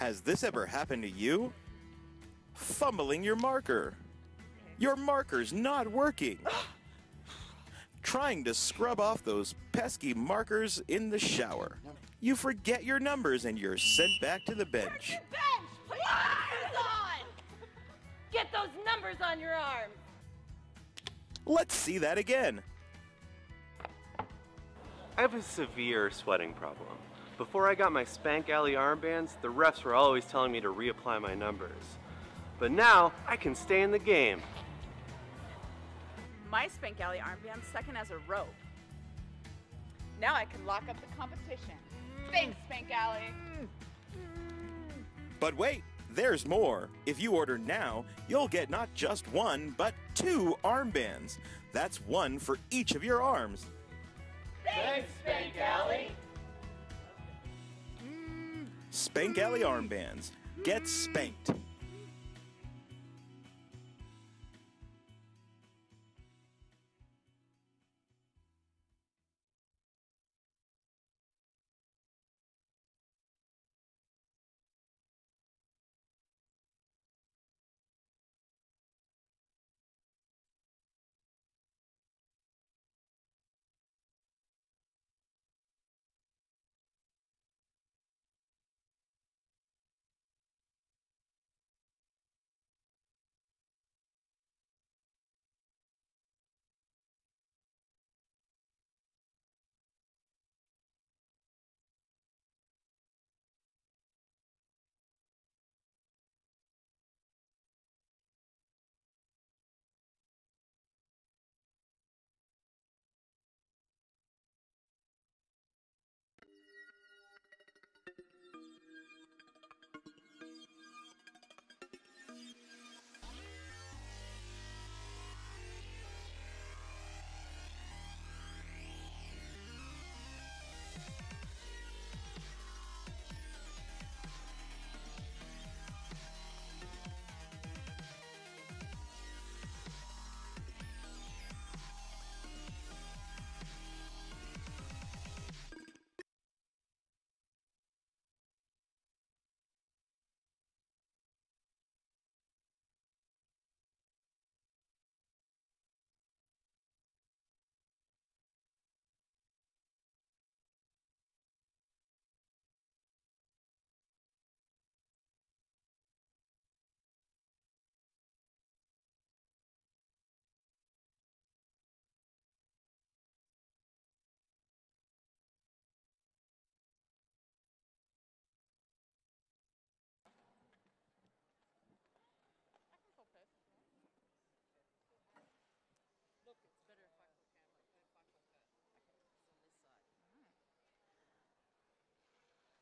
Has this ever happened to you? Fumbling your marker. Your marker's not working. Trying to scrub off those pesky markers in the shower. You forget your numbers and you're sent back to the bench. Bench! Put your numbers on! Get those numbers on your arm! Let's see that again. I have a severe sweating problem. Before I got my Spank Alley armbands, the refs were always telling me to reapply my numbers. But now, I can stay in the game. My Spank Alley armband's second as a rope. Now I can lock up the competition. Thanks, Spank Alley. But wait, there's more. If you order now, you'll get not just one, but 2 armbands. That's one for each of your arms. Thanks, Spank Alley! Spank Alley armbands. Get spanked.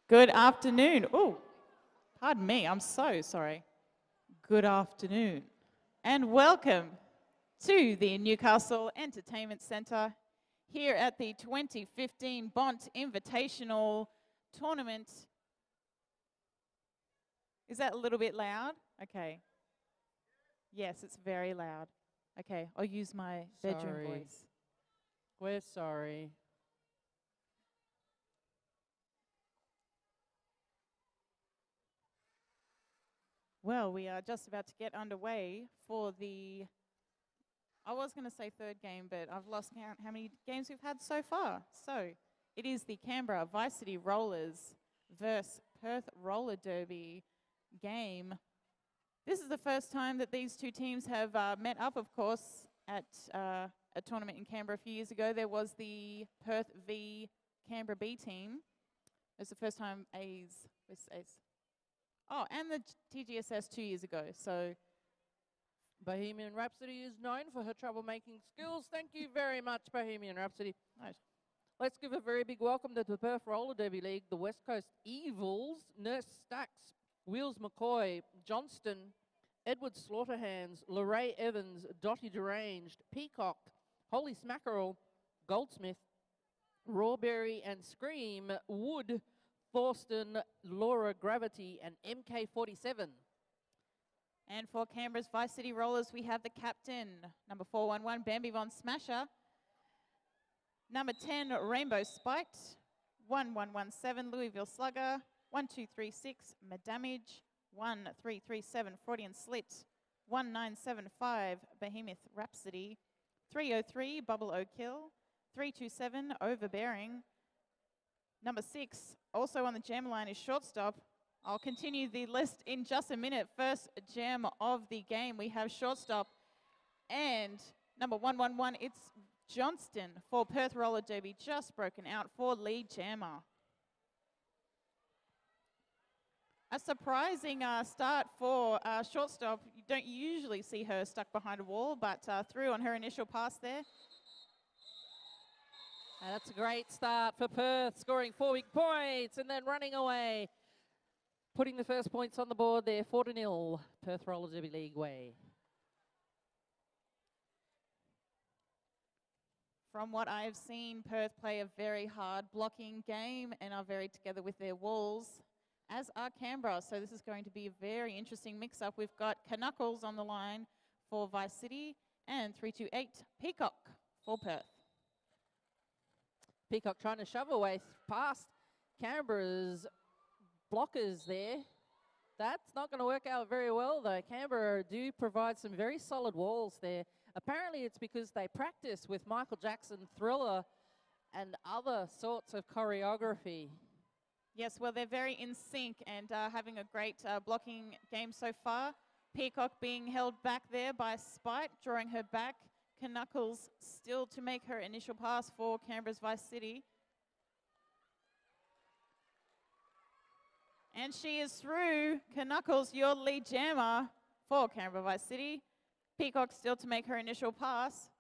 Good afternoon. Oh, pardon me, I'm so sorry. Good afternoon and welcome to the Newcastle Entertainment Centre here at the 2015 Bont Invitational Tournament. Is that a little bit loud? Okay. Yes, it's very loud. Okay, I'll use my bedroom voice. We're sorry. Well, we are just about to get underway for the, I was going to say third game, but I've lost count how many games we've had so far. So it is the Canberra Vice-City Rollers versus Perth Roller Derby game. This is the first time that these two teams have met up, of course, at a tournament in Canberra a few years ago. There was the Perth v Canberra B team. It was the first time A's. Oh, and the TGSS 2 years ago. So Bohemian Rhapsody is known for her troublemaking skills. Thank you very much, Bohemian Rhapsody. Right. Let's give a very big welcome to the Perth Roller Derby League, the West Coast Evils, Nurse Stacks, Wheels McCoy, Johnston, Edward Slaughterhands, Lorraine Evans, Dottie Deranged, Peacock, Holy Smackerel, Goldsmith, Rawberry and Scream, Wood, Thorsten, Laura Gravity, and MK47. And for Canberra's Vice-City Rollers, we have the captain, number 411, Bambi Von Smasher. Number 10, Rainbow Spite. 1117, Louisville Slugger. 1236 Madamage, 1337 Freudian Slit, 1975 Behemoth Rhapsody, 303 Bubble O'Kill, 327 Overbearing. Number 6, also on the jam line, is Shortstop. I'll continue the list in just a minute. First jam of the game, we have Shortstop. And number 111, it's Johnston for Perth Roller Derby, just broken out for lead jammer. A surprising start for Shortstop. You don't usually see her stuck behind a wall, but through on her initial pass there. And that's a great start for Perth, scoring 4 big points and then running away. Putting the first points on the board there, 4-0, Perth Roller Derby League way. From what I have seen, Perth play a very hard blocking game and are very together with their walls, as are Canberra. So this is going to be a very interesting mix-up. We've got Canuckles on the line for Vice City and 328 Peacock for Perth. Peacock trying to shove away past Canberra's blockers there. That's not going to work out very well, though. Canberra do provide some very solid walls there. Apparently it's because they practice with Michael Jackson, Thriller, and other sorts of choreography. Yes, well, they're very in sync and having a great blocking game so far. Peacock being held back there by Spite, drawing her back. Canuckles still to make her initial pass for Canberra's Vice City. And she is through. Canuckles, your lead jammer for Canberra Vice City. Peacock still to make her initial pass.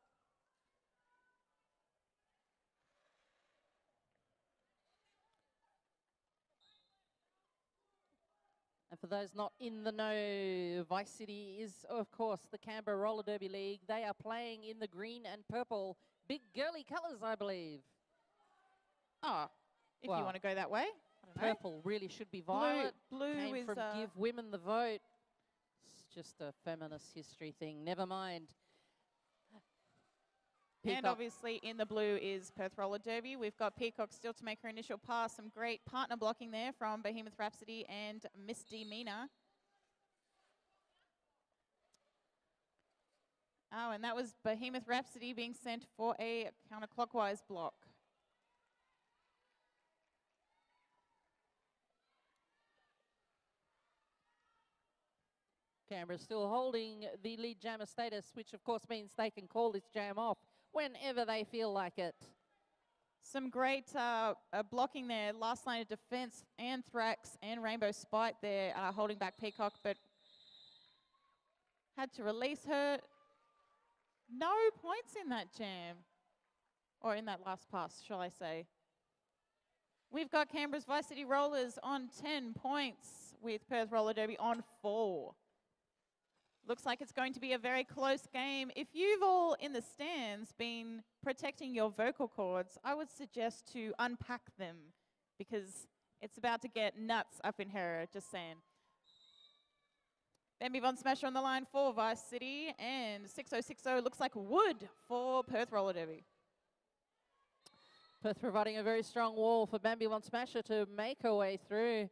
And for those not in the know, Vice City is, of course, the Canberra Roller Derby League. They are playing in the green and purple, big girly colours, I believe. Oh, if Well, you want to go that way. I don't know. Purple really should be violet. Blue Came is from Give Women the Vote. It's just a feminist history thing. Never mind. and Peacock. obviously in the blue is Perth Roller Derby. We've got Peacock still to make her initial pass. Some great partner blocking there from Behemoth Rhapsody and Miss Demeanor. Oh, and that was Behemoth Rhapsody being sent for a counterclockwise block. Canberra still holding the lead jammer status, which of course means they can call this jam off whenever they feel like it. Some great blocking there. Last line of defense, Anthrax and Rainbow Spite there holding back Peacock, but had to release her. No points in that jam, or in that last pass, shall I say. We've got Canberra's Vice City Rollers on 10 points with Perth Roller Derby on 4. Looks like it's going to be a very close game. If you've all in the stands been protecting your vocal cords, I would suggest to unpack them because it's about to get nuts up in here, just saying. Bambi Von Smasher on the line for Vice City, and 6060 looks like Wood for Perth Roller Derby. Perth providing a very strong wall for Bambi Von Smasher to make her way through.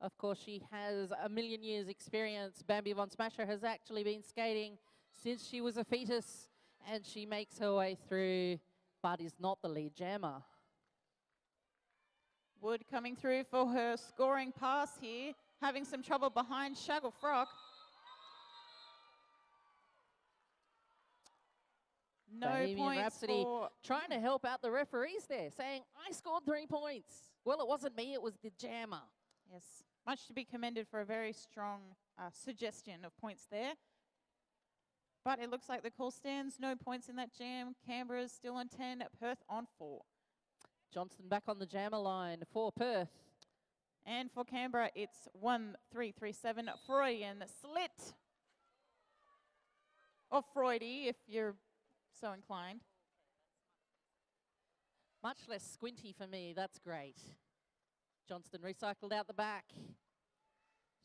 Of course, she has a million years experience. Bambi Von Smasher has actually been skating since she was a fetus, and she makes her way through, but is not the lead jammer. Wood coming through for her scoring pass here, having some trouble behind Shaggle Frock. No Bohemian points Rhapsody for... trying to help out the referees there, saying, I scored 3 points. Well, it wasn't me, it was the jammer. Yes, much to be commended for a very strong suggestion of points there. But it looks like the call stands. No points in that jam. Canberra's still on 10, Perth on 4. Johnston back on the jammer line for Perth. And for Canberra, it's 1337 Freudian Slit. Or Freudy, if you're so inclined. Much less squinty for me, that's great. Johnston recycled out the back.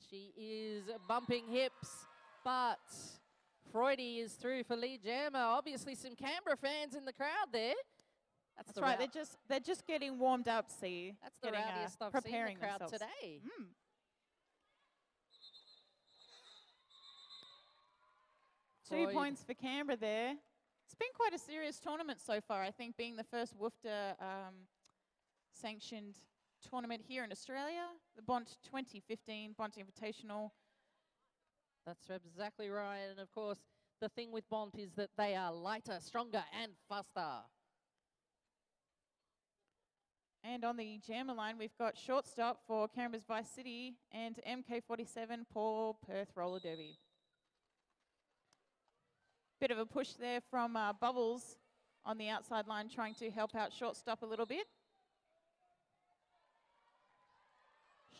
She is bumping hips, but Freudy is through for lead jammer. Obviously some Canberra fans in the crowd there. That's right. route. They're just getting warmed up. See, That's the getting, rowdiest I've seen preparing the crowd themselves. today. 2 Boyd. points for Canberra there. It's been quite a serious tournament so far. I think being the first WUFTA sanctioned tournament here in Australia, the Bont 2015 Bont Invitational. That's exactly right. And of course, the thing with Bont is that they are lighter, stronger, and faster. And on the jammer line, we've got shortstop for Canberra's Vice City and MK47 Paul Perth Roller Derby. Bit of a push there from Bubbles on the outside line, trying to help out shortstop a little bit.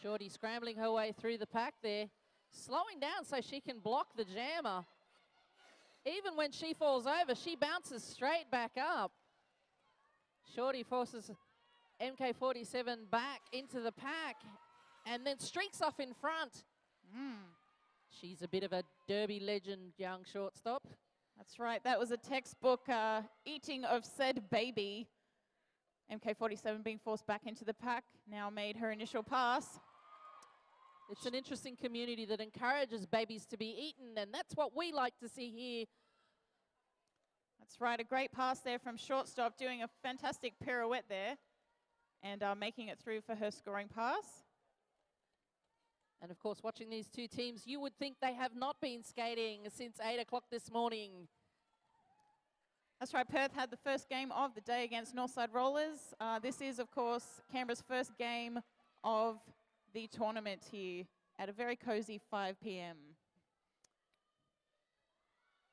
Shorty scrambling her way through the pack there, slowing down so she can block the jammer. Even when she falls over, she bounces straight back up. Shorty forces MK47 back into the pack and then streaks off in front. She's a bit of a derby legend, young shortstop. That's right. That was a textbook eating of said baby. MK47 being forced back into the pack, now made her initial pass. It's an interesting community that encourages babies to be eaten, and that's what we like to see here. That's right. A great pass there from shortstop, doing a fantastic pirouette there and making it through for her scoring pass. And of course, watching these two teams, you would think they have not been skating since 8 o'clock this morning. That's right. Perth had the first game of the day against Northside Rollers. This is, of course, Canberra's first game of the tournament here at a very cozy 5 p.m.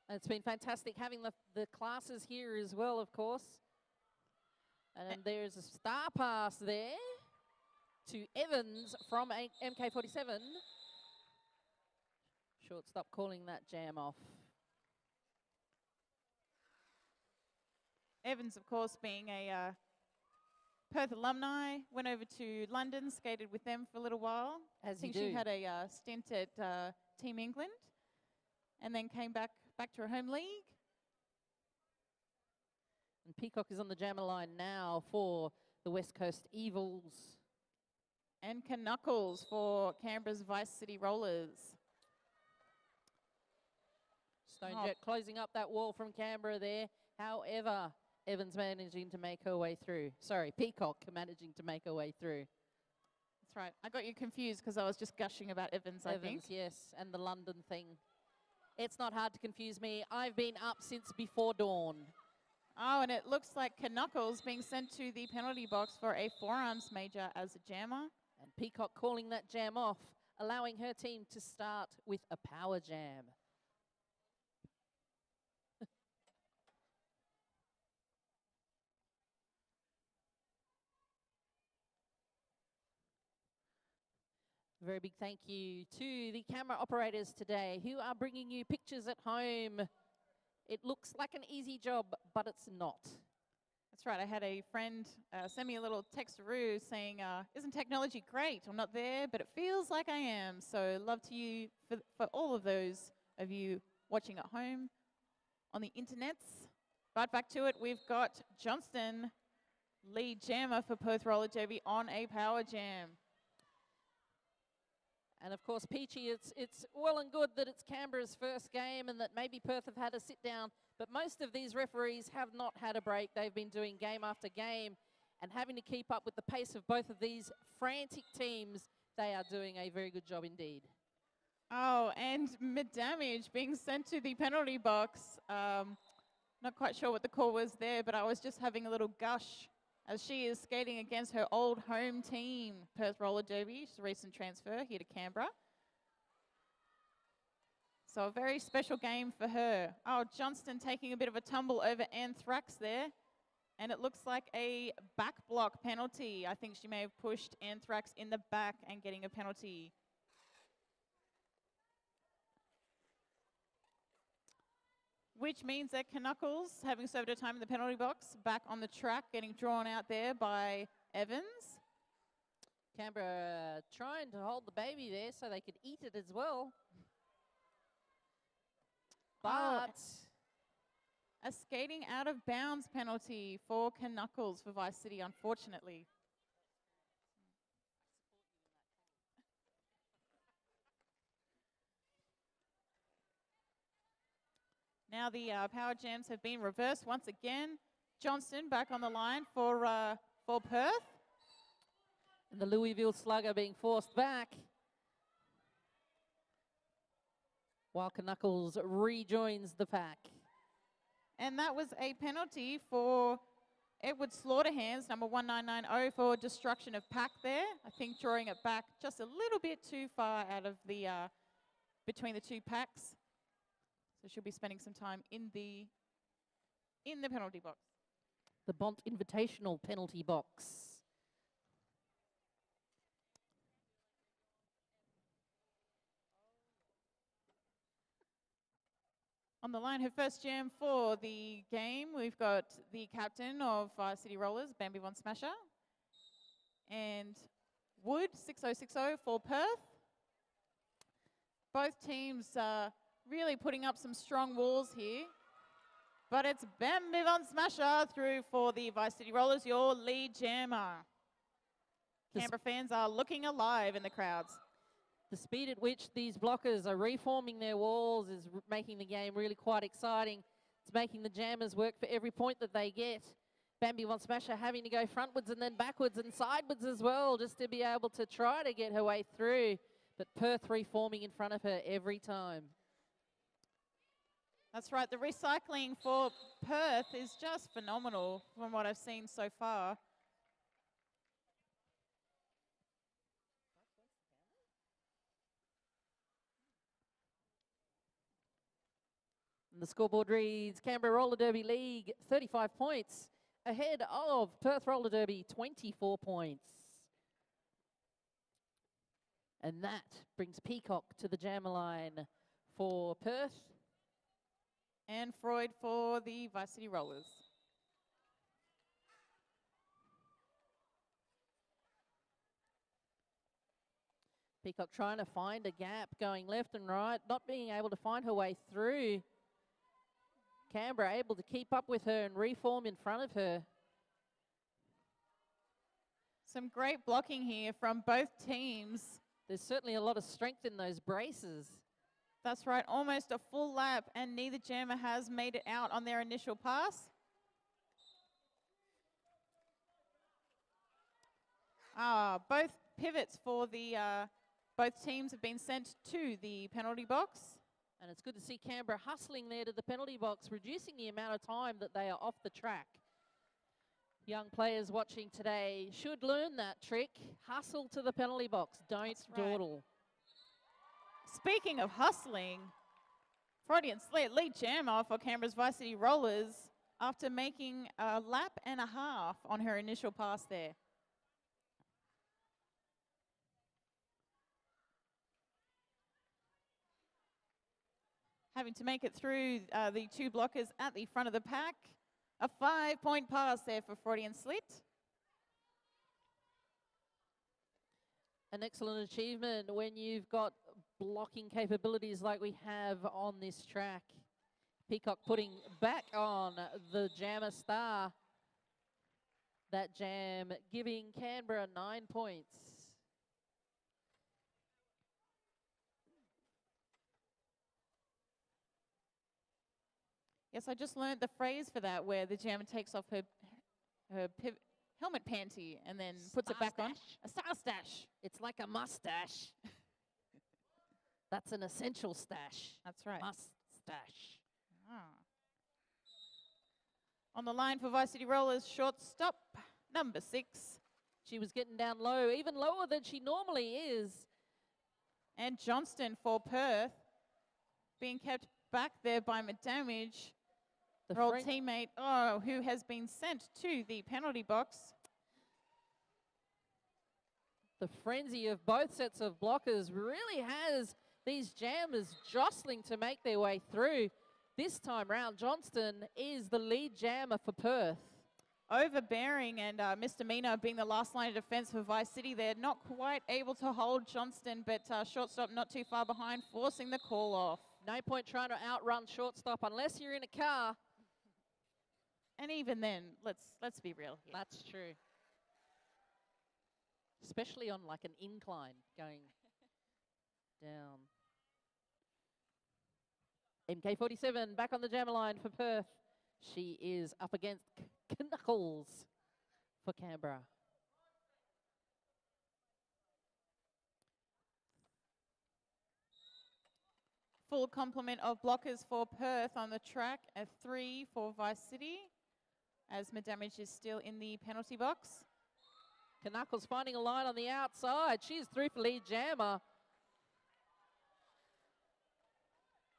It's been fantastic having the classes here as well, of course. And there's a star pass there to Evans from MK47. Shortstop calling that jam off. Evans, of course, being a Perth alumni, went over to London, skated with them for a little while. As I think you she do. had a stint at Team England and then came back to her home league. And Peacock is on the jammer line now for the West Coast Evils. And Knuckles for Canberra's Vice City Rollers. Stonejet closing up that wall from Canberra there. However, Evans managing to make her way through. Sorry, Peacock managing to make her way through. That's right. I got you confused because I was just gushing about Evans, I think. Evans, yes, and the London thing. It's not hard to confuse me. I've been up since before dawn. Oh, and it looks like Knuckles being sent to the penalty box for a forearms major as a jammer. And Peacock calling that jam off, allowing her team to start with a power jam. Very big thank you to the camera operators today who are bringing you pictures at home. It looks like an easy job, but it's not. That's right. I had a friend send me a little textaroo saying, isn't technology great? I'm not there, but it feels like I am. So love to you for all of those of you watching at home on the internets. Right back to it, we've got Johnston, lead jammer for Perth Roller Derby on a power jam. And of course, Peachy, it's well and good that it's Canberra's first game and that maybe Perth have had a sit down, but most of these referees have not had a break. They've been doing game after game and having to keep up with the pace of both of these frantic teams. They are doing a very good job indeed. Oh, and mid-damage being sent to the penalty box. Not quite sure what the call was there, but I was just having a little gush as she is skating against her old home team, Perth Roller Derby. She's a recent transfer here to Canberra. So a very special game for her. Oh, Johnston taking a bit of a tumble over Anthrax there. And it looks like a back block penalty. I think she may have pushed Anthrax in the back and getting a penalty. Which means that Knuckles, having served her time in the penalty box, back on the track, getting drawn out there by Evans. Canberra trying to hold the baby there so they could eat it as well. But A skating out of bounds penalty for Knuckles for Vice City, unfortunately. Now the power jams have been reversed once again. Johnston back on the line for Perth. And the Louisville Slugger being forced back, while Knuckles rejoins the pack. And that was a penalty for Edward Slaughterhands, number 1990, for destruction of pack there. I think drawing it back just a little bit too far out of the, between the two packs. So she'll be spending some time in the penalty box. The Bont Invitational penalty box. On the line, her first jam for the game, we've got the captain of City Rollers, Bambi Von Smasher, and Wood, 6060 for Perth. Both teams really putting up some strong walls here, but it's Bambi Von Smasher through for the Vice City Rollers, your lead jammer. Canberra fans are looking alive in the crowds. The speed at which these blockers are reforming their walls is making the game really quite exciting. It's making the jammers work for every point that they get. Bambi Von Smasher having to go frontwards and then backwards and sidewards as well, just to be able to try to get her way through. But Perth reforming in front of her every time. That's right, the recycling for Perth is just phenomenal from what I've seen so far. And the scoreboard reads Canberra Roller Derby League 35 points ahead of Perth Roller Derby 24 points. And that brings Peacock to the jammer line for Perth. And Freud for the Vice City Rollers. Peacock trying to find a gap, going left and right, not being able to find her way through. Canberra able to keep up with her and reform in front of her. Some great blocking here from both teams. There's certainly a lot of strength in those braces. That's right, almost a full lap, and neither jammer has made it out on their initial pass. Both pivots for the both teams have been sent to the penalty box. And it's good to see Canberra hustling there to the penalty box, reducing the amount of time that they are off the track. Young players watching today should learn that trick. Hustle to the penalty box. Don't dawdle. Speaking of hustling, Freudian Slit, lead jammer for Canberra's Vice City Rollers after making a lap and a half on her initial pass there. Having to make it through the two blockers at the front of the pack. A 5-point pass there for Freudian Slit. An excellent achievement when you've got blocking capabilities like we have on this track. Peacock putting back on the jammer star. That jam giving Canberra 9 points. Yes, I just learned the phrase for that, where the jammer takes off her helmet panty and then puts it back on. A star stash. It's like a mustache. That's an essential stash. That's right. Mustache. On the line for Vice City Rollers, shortstop, number 6. She was getting down low, even lower than she normally is. And Johnston for Perth, being kept back there by McDamage. Her old teammate, who has been sent to the penalty box. The frenzy of both sets of blockers really has these jammers jostling to make their way through. This time round, Johnston is the lead jammer for Perth. Overbearing and misdemeanor being the last line of defense for Vice City. They're not quite able to hold Johnston, but shortstop not too far behind, forcing the call off. No point trying to outrun shortstop unless you're in a car. And even then, let's be real here. That's true. Especially on like an incline going down. MK47 back on the jammer line for Perth. She is up against Knuckles for Canberra. Full complement of blockers for Perth on the track. A 3 for Vice City, as Madamage is still in the penalty box. Knuckles finding a line on the outside. She's through for lead jammer.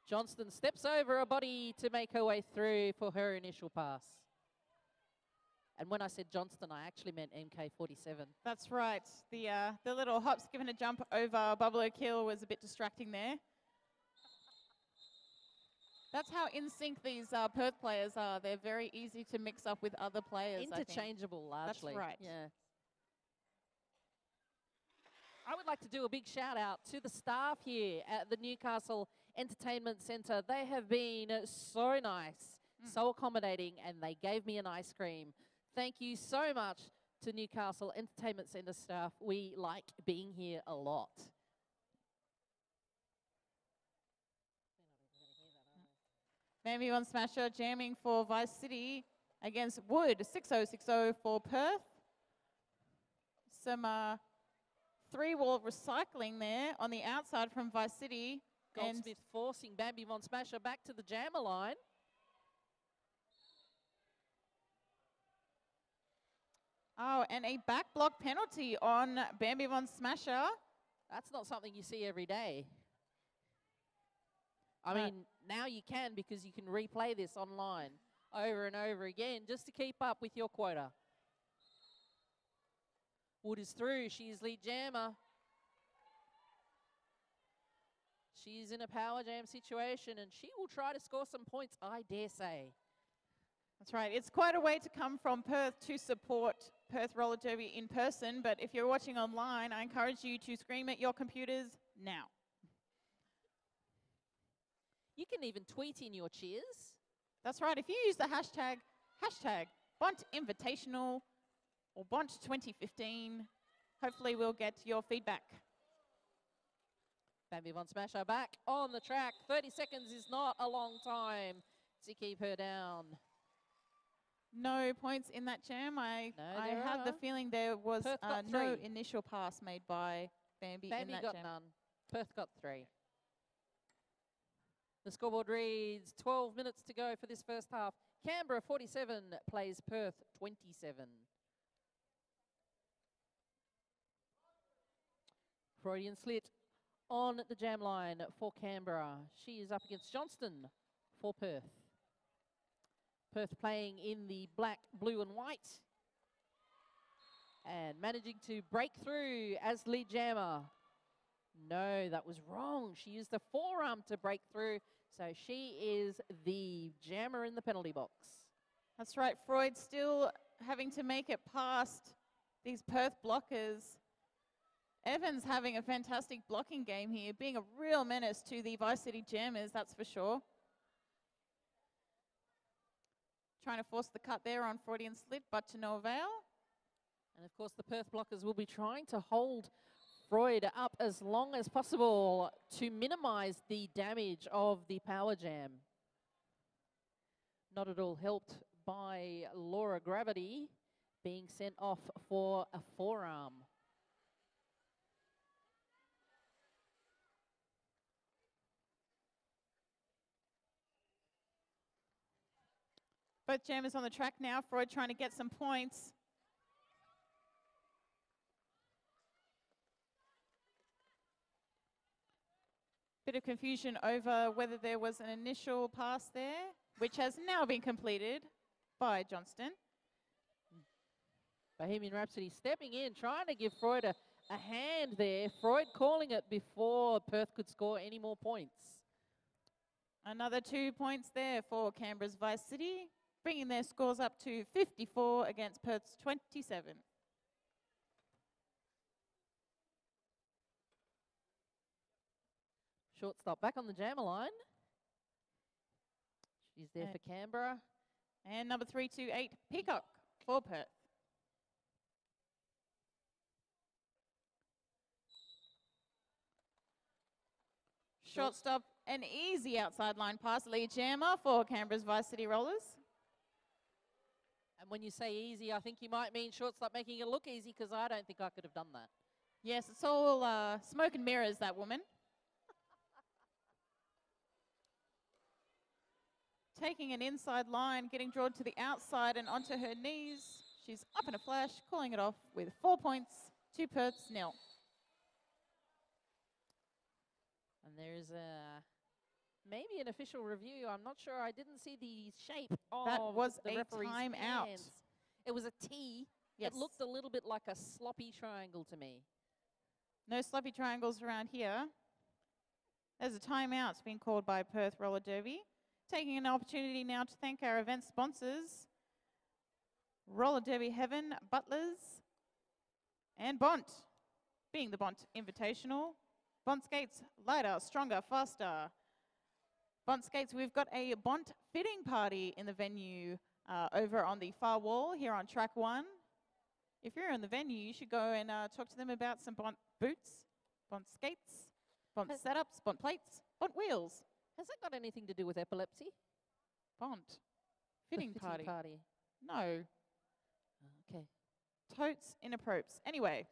Johnston steps over a body to make her way through for her initial pass. And when I said Johnston, I actually meant MK47. That's right. The little hops given a jump over Bubbler Kill was a bit distracting there. That's how in sync these Perth players are. They're very easy to mix up with other players. Interchangeable, largely. That's right. Yeah. I would like to do a big shout out to the staff here at the Newcastle Entertainment Centre. They have been so nice, so accommodating, and they gave me an ice cream. Thank you so much to Newcastle Entertainment Centre staff. We like being here a lot. Bambi One Smasher jamming for Vice City against Wood. 6-0-6-0 for Perth. Some three-wall recycling there on the outside from Vice City. Goldsmith forcing Bambi Von Smasher back to the jammer line. Oh, and a back block penalty on Bambi Von Smasher. That's not something you see every day. I mean, now you can, because you can replay this online over and over again just to keep up with your quota. Wood is through. She is lead jammer. She's in a power jam situation, and she will try to score some points, I dare say. That's right. It's quite a way to come from Perth to support Perth Roller Derby in person, but if you're watching online, I encourage you to scream at your computers now. You can even tweet in your cheers. That's right. If you use the hashtag Bont Invitational or Bont 2015, hopefully we'll get your feedback. Bambi Von Smasher back on the track. 30 seconds is not a long time to keep her down. No points in that jam. I had the feeling there was no initial pass made by Bambi in that Bambi got jam. none. Perth got 3. The scoreboard reads 12 minutes to go for this first half. Canberra 47 plays Perth 27. Freudian slit on the jam line for Canberra. She is up against Johnston for Perth. Perth playing in the black, blue and white. And managing to break through as lead jammer. No, that was wrong. She used the forearm to break through. So she is the jammer in the penalty box. That's right. Freud still having to make it past these Perth blockers. Evans having a fantastic blocking game here, being a real menace to the Vice City Jammers, that's for sure. Trying to force the cut there on Freudian slit, but to no avail. And of course, the Perth blockers will be trying to hold Freud up as long as possible to minimize the damage of the power jam. Not at all helped by Laura Gravity being sent off for a forearm. Both jammers on the track now. Freud trying to get some points. Bit of confusion over whether there was an initial pass there, which has now been completed by Johnston. Bohemian Rhapsody stepping in, trying to give Freud a hand there. Freud calling it before Perth could score any more points. Another 2 points there for Canberra's Vice City, bringing their scores up to 54 against Perth's 27. Shortstop back on the jammer line. She's there for Canberra. And number 328, Peacock for Perth. Shortstop, an easy outside line pass, lead jammer for Canberra's Vice City Rollers. And when you say easy, I think you might mean shortstop making it look easy, because I don't think I could have done that. Yes, it's all smoke and mirrors, that woman. Taking an inside line, getting drawn to the outside and onto her knees. She's up in a flash, calling it off with 4 points to Perth's 0. And there's maybe an official review. I'm not sure. I didn't see the shape of That was the a referee's timeout. hands. It was a T. Yes. It looked a little bit like a sloppy triangle to me. No sloppy triangles around here. There's a timeout being called by Perth Roller Derby. Taking an opportunity now to thank our event sponsors, Roller Derby Heaven, Butlers, and Bont, being the Bont Invitational. Bont Skates, lighter, stronger, faster. Bont Skates, we've got a Bont fitting party in the venue over on the far wall here on track 1. If you're in the venue, you should go and talk to them about some Bont boots, Bont skates, Bont setups, Bont plates, Bont wheels. Has that got anything to do with epilepsy? Bont. Fitting The party. No. Okay. Totes inappropriate. Anyway,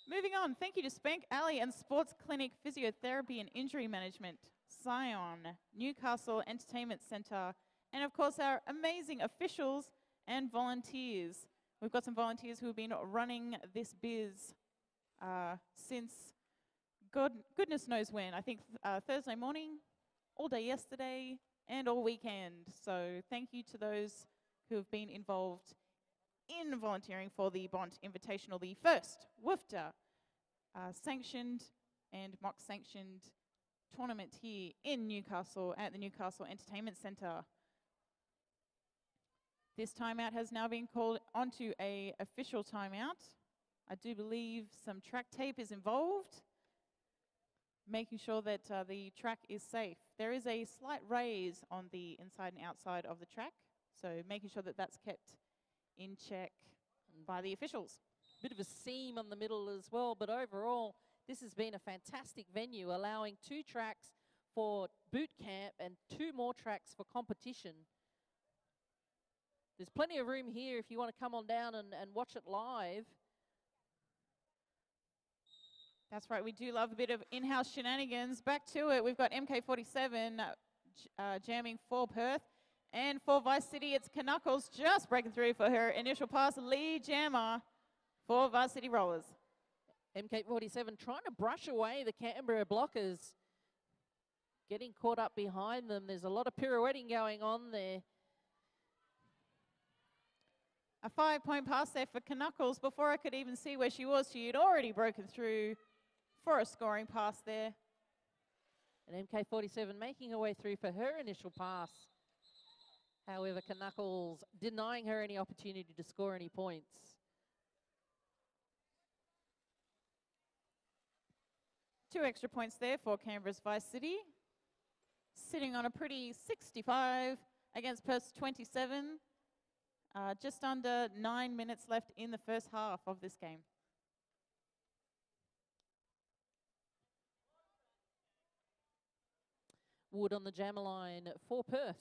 moving on. Thank you to Spank Alley and Sports Clinic Physiotherapy and Injury Management, Scion, Newcastle Entertainment Centre, and of course our amazing officials and volunteers. We've got some volunteers who have been running this biz since goodness knows when. I think Thursday morning, all day yesterday, and all weekend. So thank you to those who have been involved in volunteering for the Bont Invitational, the first WFTA sanctioned and mock sanctioned tournament here in Newcastle at the Newcastle Entertainment Centre. This timeout has now been called onto an official timeout. I do believe some track tape is involved, making sure that the track is safe. There is a slight raise on the inside and outside of the track, so making sure that that's kept in check by the officials. Bit of a seam on the middle as well, but overall, this has been a fantastic venue, allowing 2 tracks for boot camp and 2 more tracks for competition. There's plenty of room here if you want to come on down and watch it live. That's right, we do love a bit of in-house shenanigans. Back to it, we've got MK47 jamming for Perth. And for Vice City, it's Knuckles just breaking through for her initial pass. Lead jammer for Vice City Rollers. MK47 trying to brush away the Canberra blockers. Getting caught up behind them. There's a lot of pirouetting going on there. A 5-point pass there for Knuckles. Before I could even see where she was, she had already broken through for a scoring pass there. And MK47 making her way through for her initial pass. However, Knuckles denying her any opportunity to score any points. Two extra points there for Canberra's Vice City. Sitting on a pretty 65 against Perth's 27. Just under 9 minutes left in the first half of this game. Wood on the jammer line for Perth.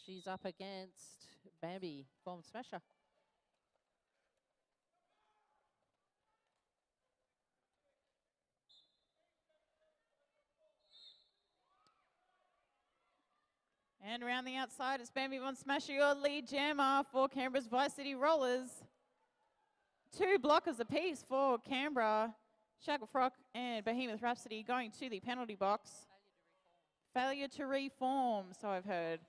She's up against Bambi, Bomb Smasher. And around the outside, it's Bambi Von Smasher, your lead jammer for Canberra's Vice City Rollers. 2 blockers apiece for Canberra. Shackle Frock and Behemoth Rhapsody going to the penalty box. Failure to reform, so I've heard.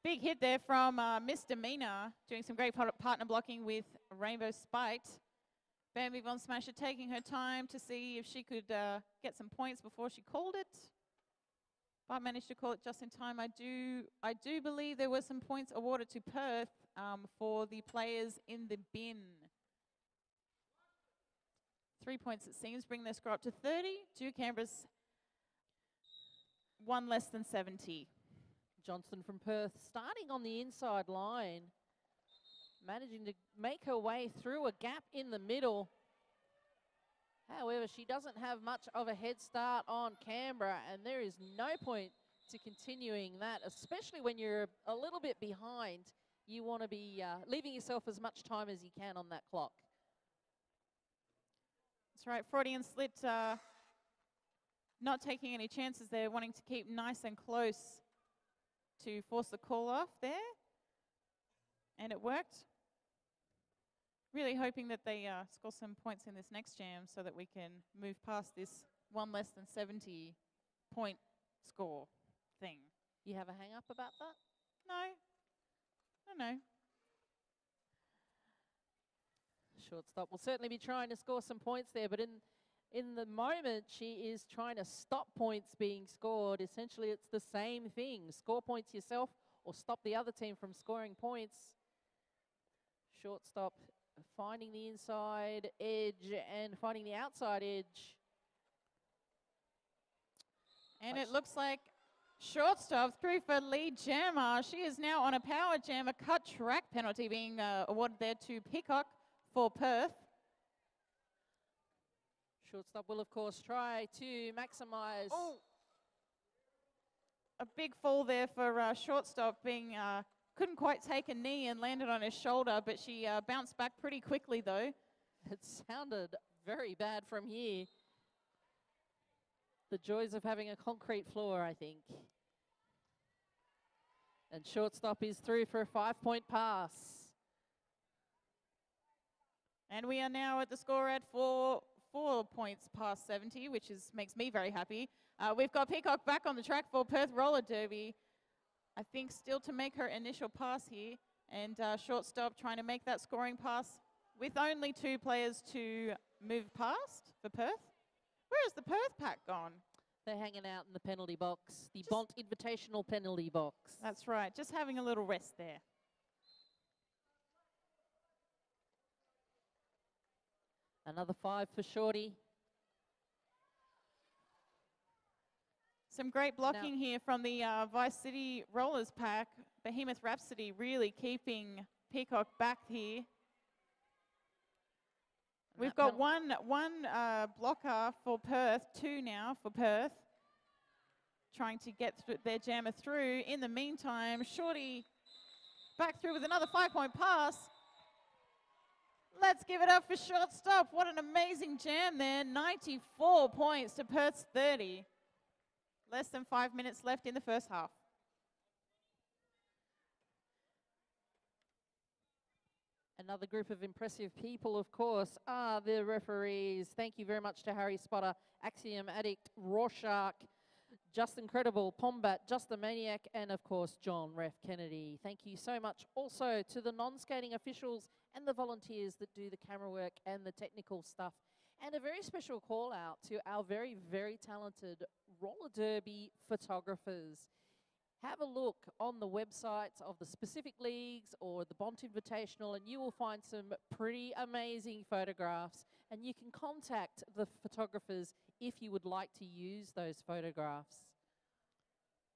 Big hit there from Misdemeanor, doing some great partner blocking with Rainbow Spite. Bambi Von Smasher taking her time to see if she could get some points before she called it. But managed to call it just in time. I do believe there were some points awarded to Perth for the players in the bin. 3 points, it seems, bring their score up to 30. Do Canberra's 1 less than 70. Johnston from Perth starting on the inside line, managing to make her way through a gap in the middle. However, she doesn't have much of a head start on Canberra, and there is no point to continuing that, especially when you're a little bit behind. You want to be leaving yourself as much time as you can on that clock. That's right, Freudian slit, not taking any chances there, wanting to keep nice and close to force the call off there. And it worked. Really hoping that they score some points in this next jam so that we can move past this 1 less than 70 point score thing. You have a hang up about that? No. Shortstop will certainly be trying to score some points there, but in the moment she is trying to stop points being scored. Essentially it's the same thing. Score points yourself or stop the other team from scoring points. Shortstop finding the inside edge and finding the outside edge. And it looks like shortstop through for lead jammer. She is now on a power jam, a cut track penalty being awarded there to Peacock for Perth. Shortstop will, of course, try to maximise. Oh. A big fall there for shortstop, being couldn't quite take a knee and landed on his shoulder, but she bounced back pretty quickly, though. It sounded very bad from here. The joys of having a concrete floor, I think. And shortstop is through for a 5-point pass. And we are now at the score at 4 points past 70, which makes me very happy. We've got Peacock back on the track for Perth Roller Derby. I think still to make her initial pass here. And shortstop trying to make that scoring pass with only 2 players to move past for Perth. Where is the Perth pack gone? They're hanging out in the penalty box, the Bont Invitational penalty box. That's right, just having a little rest there. Another 5 for Shorty. Some great blocking here from the Vice City Rollers pack. Behemoth Rhapsody really keeping Peacock back here. We've got one blocker for Perth, 2 now for Perth, trying to get their jammer through. In the meantime, Shorty back through with another 5-point pass. Let's give it up for shortstop. What an amazing jam there. 94 points to Perth's 30. Less than 5 minutes left in the first half. Another group of impressive people, of course, are the referees. Thank you very much to Harry Spotter, Axiom Addict, Rorschach, Just Incredible, Pombat, Just the Maniac, and of course, John Ref Kennedy. Thank you so much also to the non-skating officials and the volunteers that do the camera work and the technical stuff. And a very special call out to our very, very talented roller derby photographers. Have a look on the websites of the specific leagues or the Bont Invitational and you will find some pretty amazing photographs, and you can contact the photographers if you would like to use those photographs.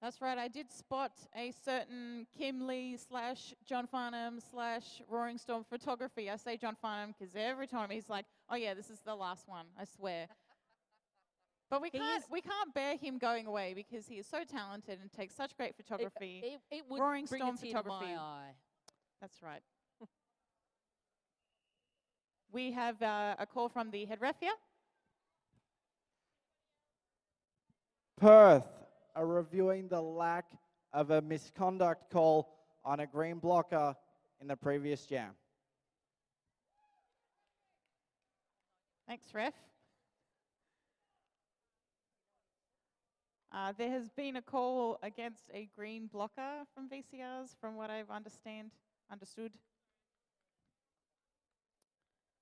That's right, I did spot a certain Kim Lee / John Farnham / Roaring Storm photography. I say John Farnham because every time he's like, oh yeah, this is the last one, I swear. But we can't bear him going away because he is so talented and takes such great photography. It would Roaring bring Storm a tear photography. to my eye. That's right. We have a call from the head ref here. Perth are reviewing the lack of a misconduct call on a green blocker in the previous jam. Thanks, ref. There has been a call against a green blocker from VCRs, from what I've understood.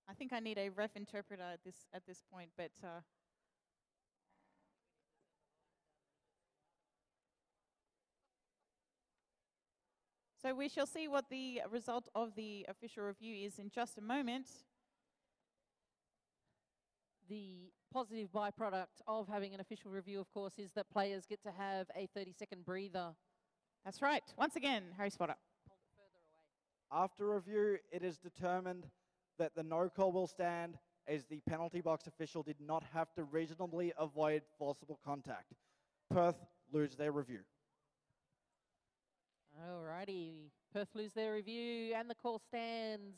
I think I need a ref interpreter at this point, but so we shall see what the result of the official review is in just a moment. the positive byproduct of having an official review, of course, is that players get to have a 30-second breather. That's right. Once again, Harry Spotter. After review, it is determined that the no call will stand as the penalty box official did not have to reasonably avoid forcible contact. Perth lose their review. Alrighty, Perth lose their review and the call stands.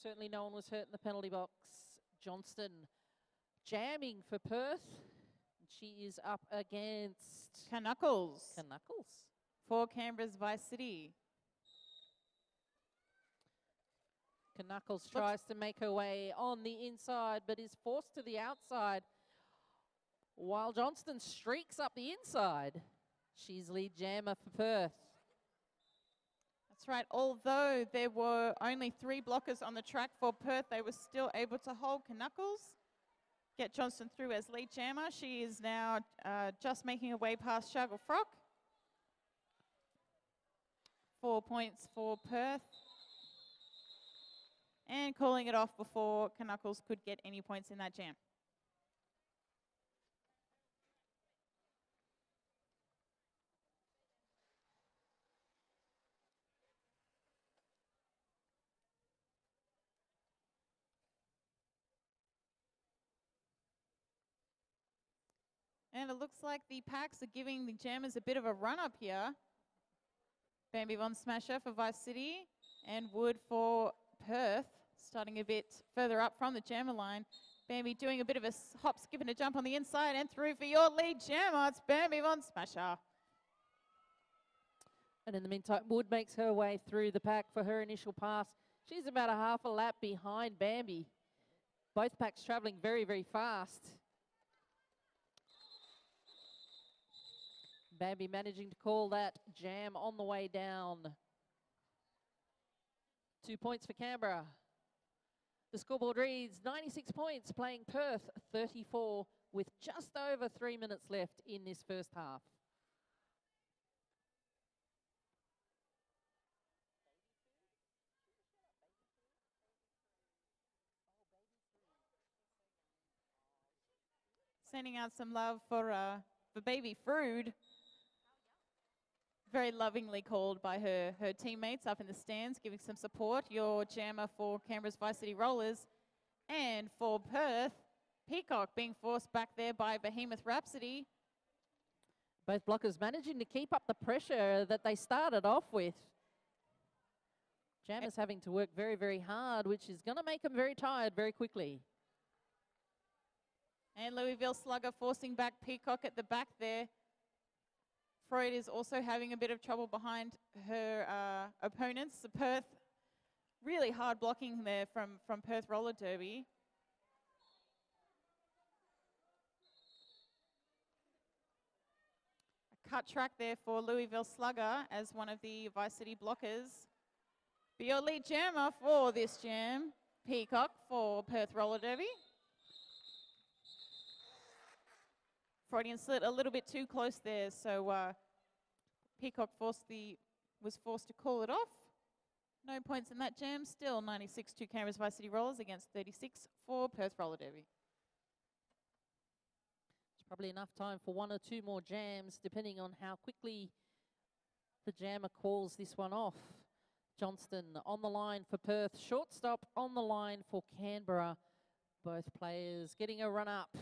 Certainly no one was hurt in the penalty box. Johnston jamming for Perth. She is up against Knuckles Knuckles for Canberra's Vice City. Knuckles tries to make her way on the inside, but is forced to the outside, while Johnston streaks up the inside. She's lead jammer for Perth. That's right. Although there were only 3 blockers on the track for Perth, they were still able to hold Knuckles, get Johnston through as lead jammer. She is now just making her way past Shuggle Frock. 4 points for Perth. And calling it off before Knuckles could get any points in that jam. And it looks like the packs are giving the jammers a bit of a run up here. Bambi Von Smasher for Vice City and Wood for Perth, starting a bit further up from the jammer line. Bambi doing a bit of a hop, skip and a jump on the inside and through for your lead jammer. It's Bambi Von Smasher. And in the meantime, Wood makes her way through the pack for her initial pass. She's about a half a lap behind Bambi. Both packs travelling very, very fast. Bambi managing to call that jam on the way down. 2 points for Canberra. The scoreboard reads 96 points, playing Perth 34 with just over 3 minutes left in this first half. Sending out some love for Baby Frood. Very lovingly called by her teammates up in the stands, giving some support. Your jammer for Canberra's Vice City Rollers. And for Perth, Peacock being forced back there by Behemoth Rhapsody. Both blockers managing to keep up the pressure that they started off with. Jammers having to work very, very hard, which is going to make them very tired very quickly. And Louisville Slugger forcing back Peacock at the back there. Freud is also having a bit of trouble behind her opponents. The Perth, really hard blocking there from Perth Roller Derby. A cut track there for Louisville Slugger as one of the Vice City blockers. But your lead jammer for this jam, Peacock for Perth Roller Derby. Freudian slit a little bit too close there, so Peacock was forced to call it off. No points in that jam, still 96 to Canberra's Vice City Rollers against 36 for Perth Roller Derby. It's probably enough time for 1 or 2 more jams, depending on how quickly the jammer calls this one off. Johnston on the line for Perth, shortstop on the line for Canberra. Both players getting a run up.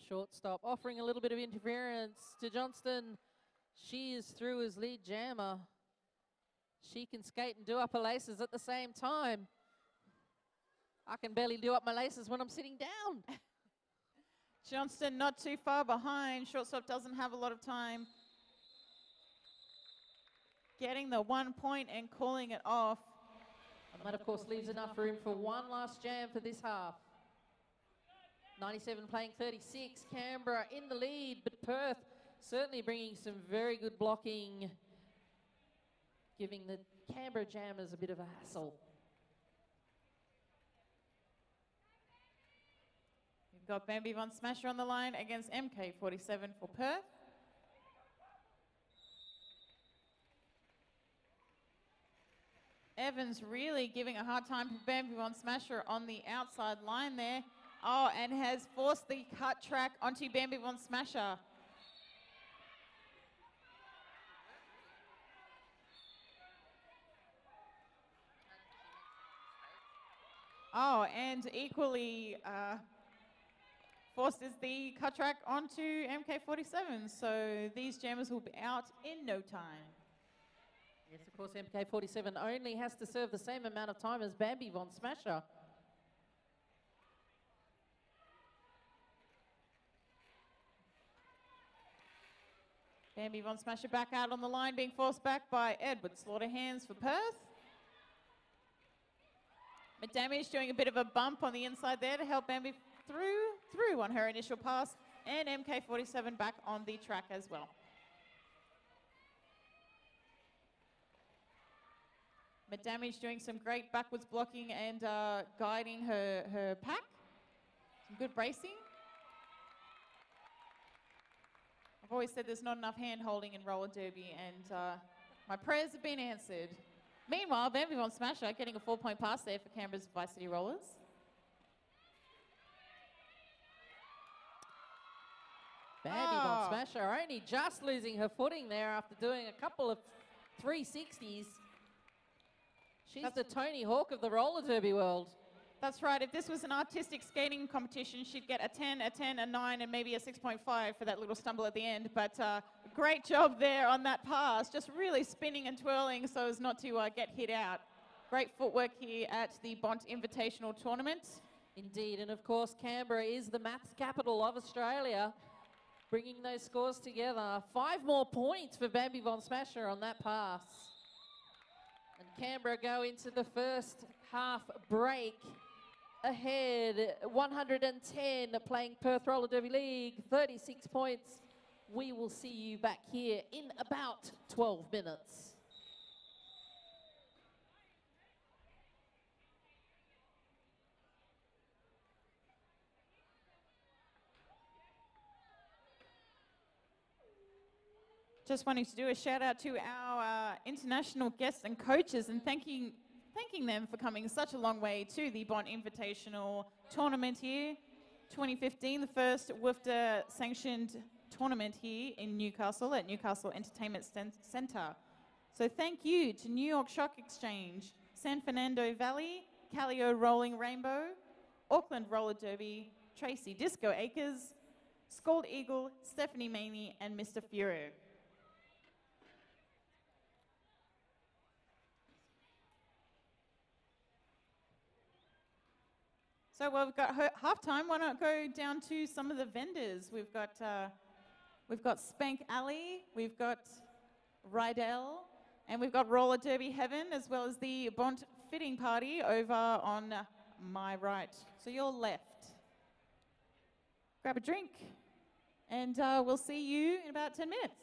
Shortstop offering a little bit of interference to Johnston. She is through as lead jammer. She can skate and do up her laces at the same time. I can barely do up my laces when I'm sitting down. Johnston not too far behind. Shortstop doesn't have a lot of time. Getting the 1 point and calling it off. And that, of course, leaves enough room for one last jam for this half. 97 playing 36, Canberra in the lead, but Perth certainly bringing some very good blocking, giving the Canberra jammers a bit of a hassle. We've got Bambi Von Smasher on the line against MK47 for Perth. Evans really giving a hard time for Bambi Von Smasher on the outside line there. Oh, and has forced the cut track onto Bambi Von Smasher. Oh, and equally forced is the cut track onto MK47. So these jammers will be out in no time. Yes, of course, MK47 only has to serve the same amount of time as Bambi Von Smasher. Bambi Von Smasher back out on the line, being forced back by Edward Slaughterhands for Perth. McDamage doing a bit of a bump on the inside there to help Bambi through on her initial pass, and MK47 back on the track as well. McDamage doing some great backwards blocking and guiding her pack. Some good bracing. I've always said there's not enough hand holding in roller derby, and my prayers have been answered. Meanwhile, Bambi Von Smasher getting a 4-point pass there for Canberra's Vice City Rollers. Bambi Von Smasher only just losing her footing there after doing a couple of 360s. She's the Tony Hawk of the roller derby world. That's right. If this was an artistic skating competition, she'd get a 10, a 10, a 9, and maybe a 6.5 for that little stumble at the end. But great job there on that pass. Just really spinning and twirling so as not to get hit out. Great footwork here at the Bont Invitational Tournament. Indeed, and of course, Canberra is the maths capital of Australia. Bringing those scores together. 5 more points for Bambi Von Smasher on that pass. And Canberra go into the first half break ahead, 110 playing Perth Roller Derby League, 36 points. We will see you back here in about 12 minutes. Just wanting to do a shout out to our international guests and coaches and thanking them for coming such a long way to the Bont Invitational tournament here. 2015, the first WIFTA sanctioned tournament here in Newcastle at Newcastle Entertainment Centre. So thank you to New York Stock Exchange, San Fernando Valley, Callio Rolling Rainbow, Auckland Roller Derby, Tracy Disco Acres, Scald Eagle, Stephanie Maney, and Mr. Furo. So well, we've got halftime. Why not go down to some of the vendors? We've got Spank Alley, we've got Rydell, and we've got Roller Derby Heaven, as well as the Bont Fitting Party over on my right. So your left. Grab a drink, and we'll see you in about 10 minutes.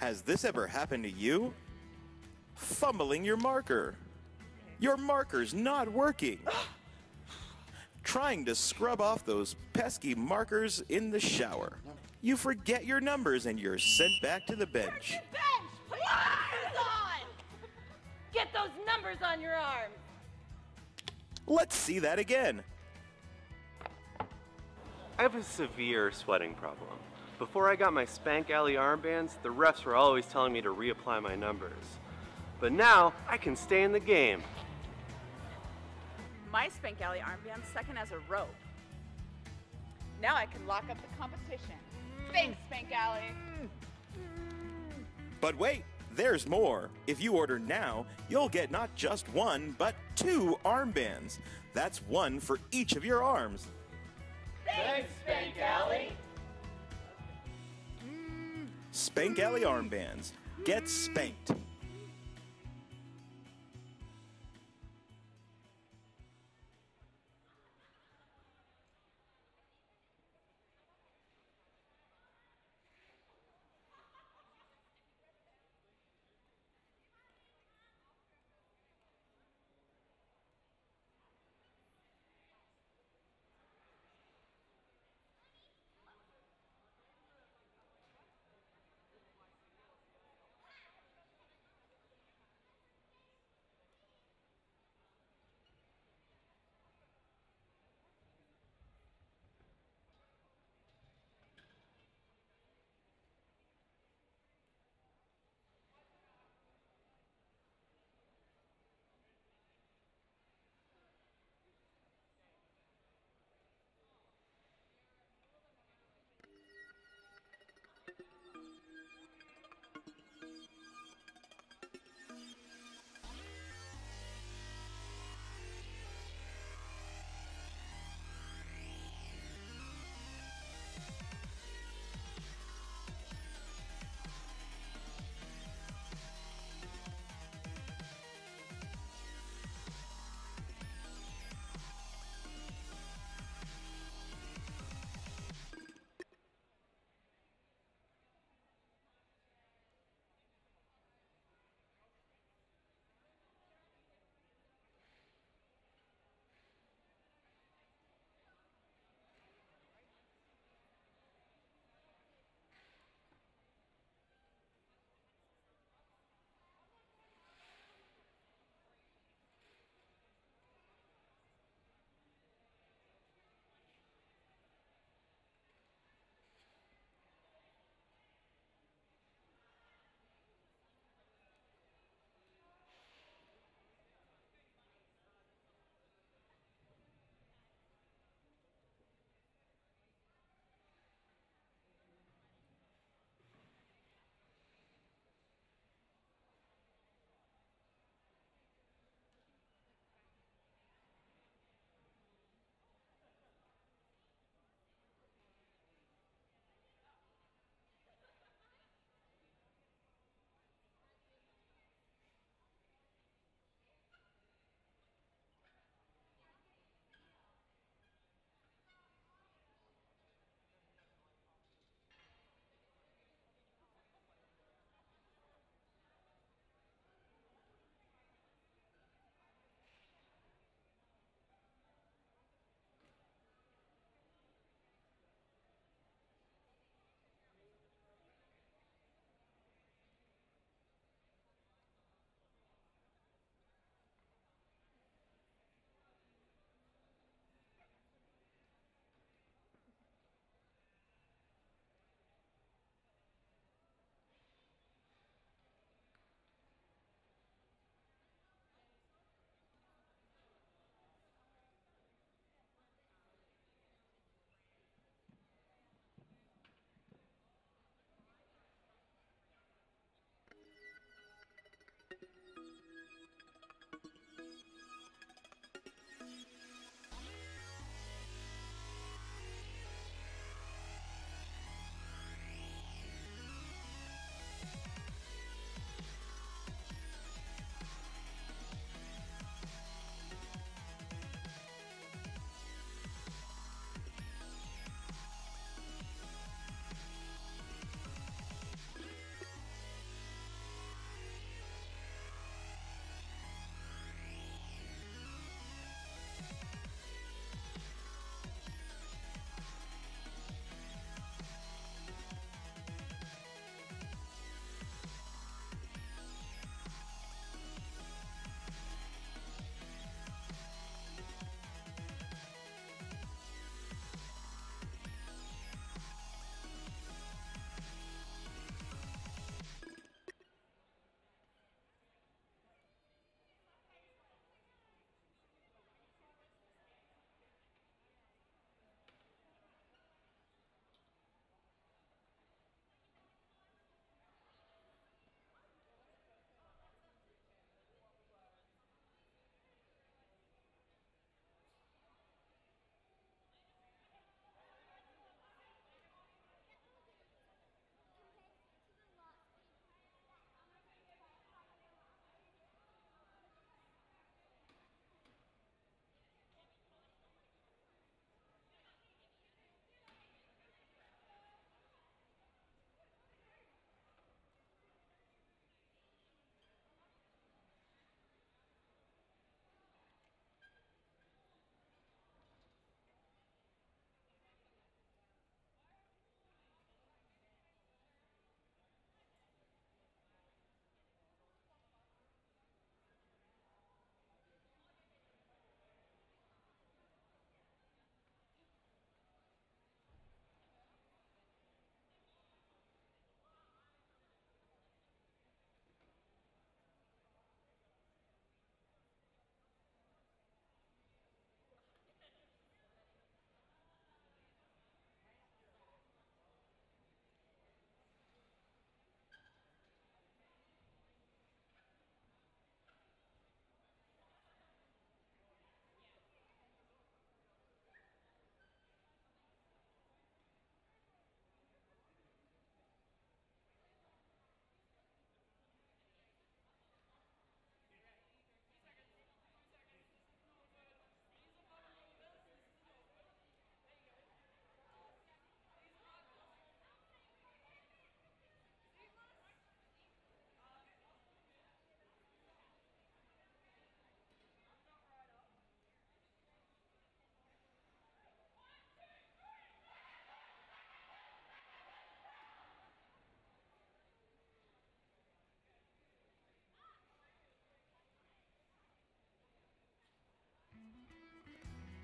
Has this ever happened to you? Fumbling your marker. Your marker's not working. Trying to scrub off those pesky markers in the shower. You forget your numbers and you're sent back to the bench. Bench! Put your shoes on! Get those numbers on your arms! Let's see that again. I have a severe sweating problem. Before I got my Spank Alley armbands, the refs were always telling me to reapply my numbers. But now, I can stay in the game. My Spank Alley armband's second as a rope. Now I can lock up the competition. Thanks, Spank Alley. But wait, there's more. If you order now, you'll get not just one, but 2 armbands. That's one for each of your arms. Thanks, Spank Alley! Spank Alley armbands. Get spanked.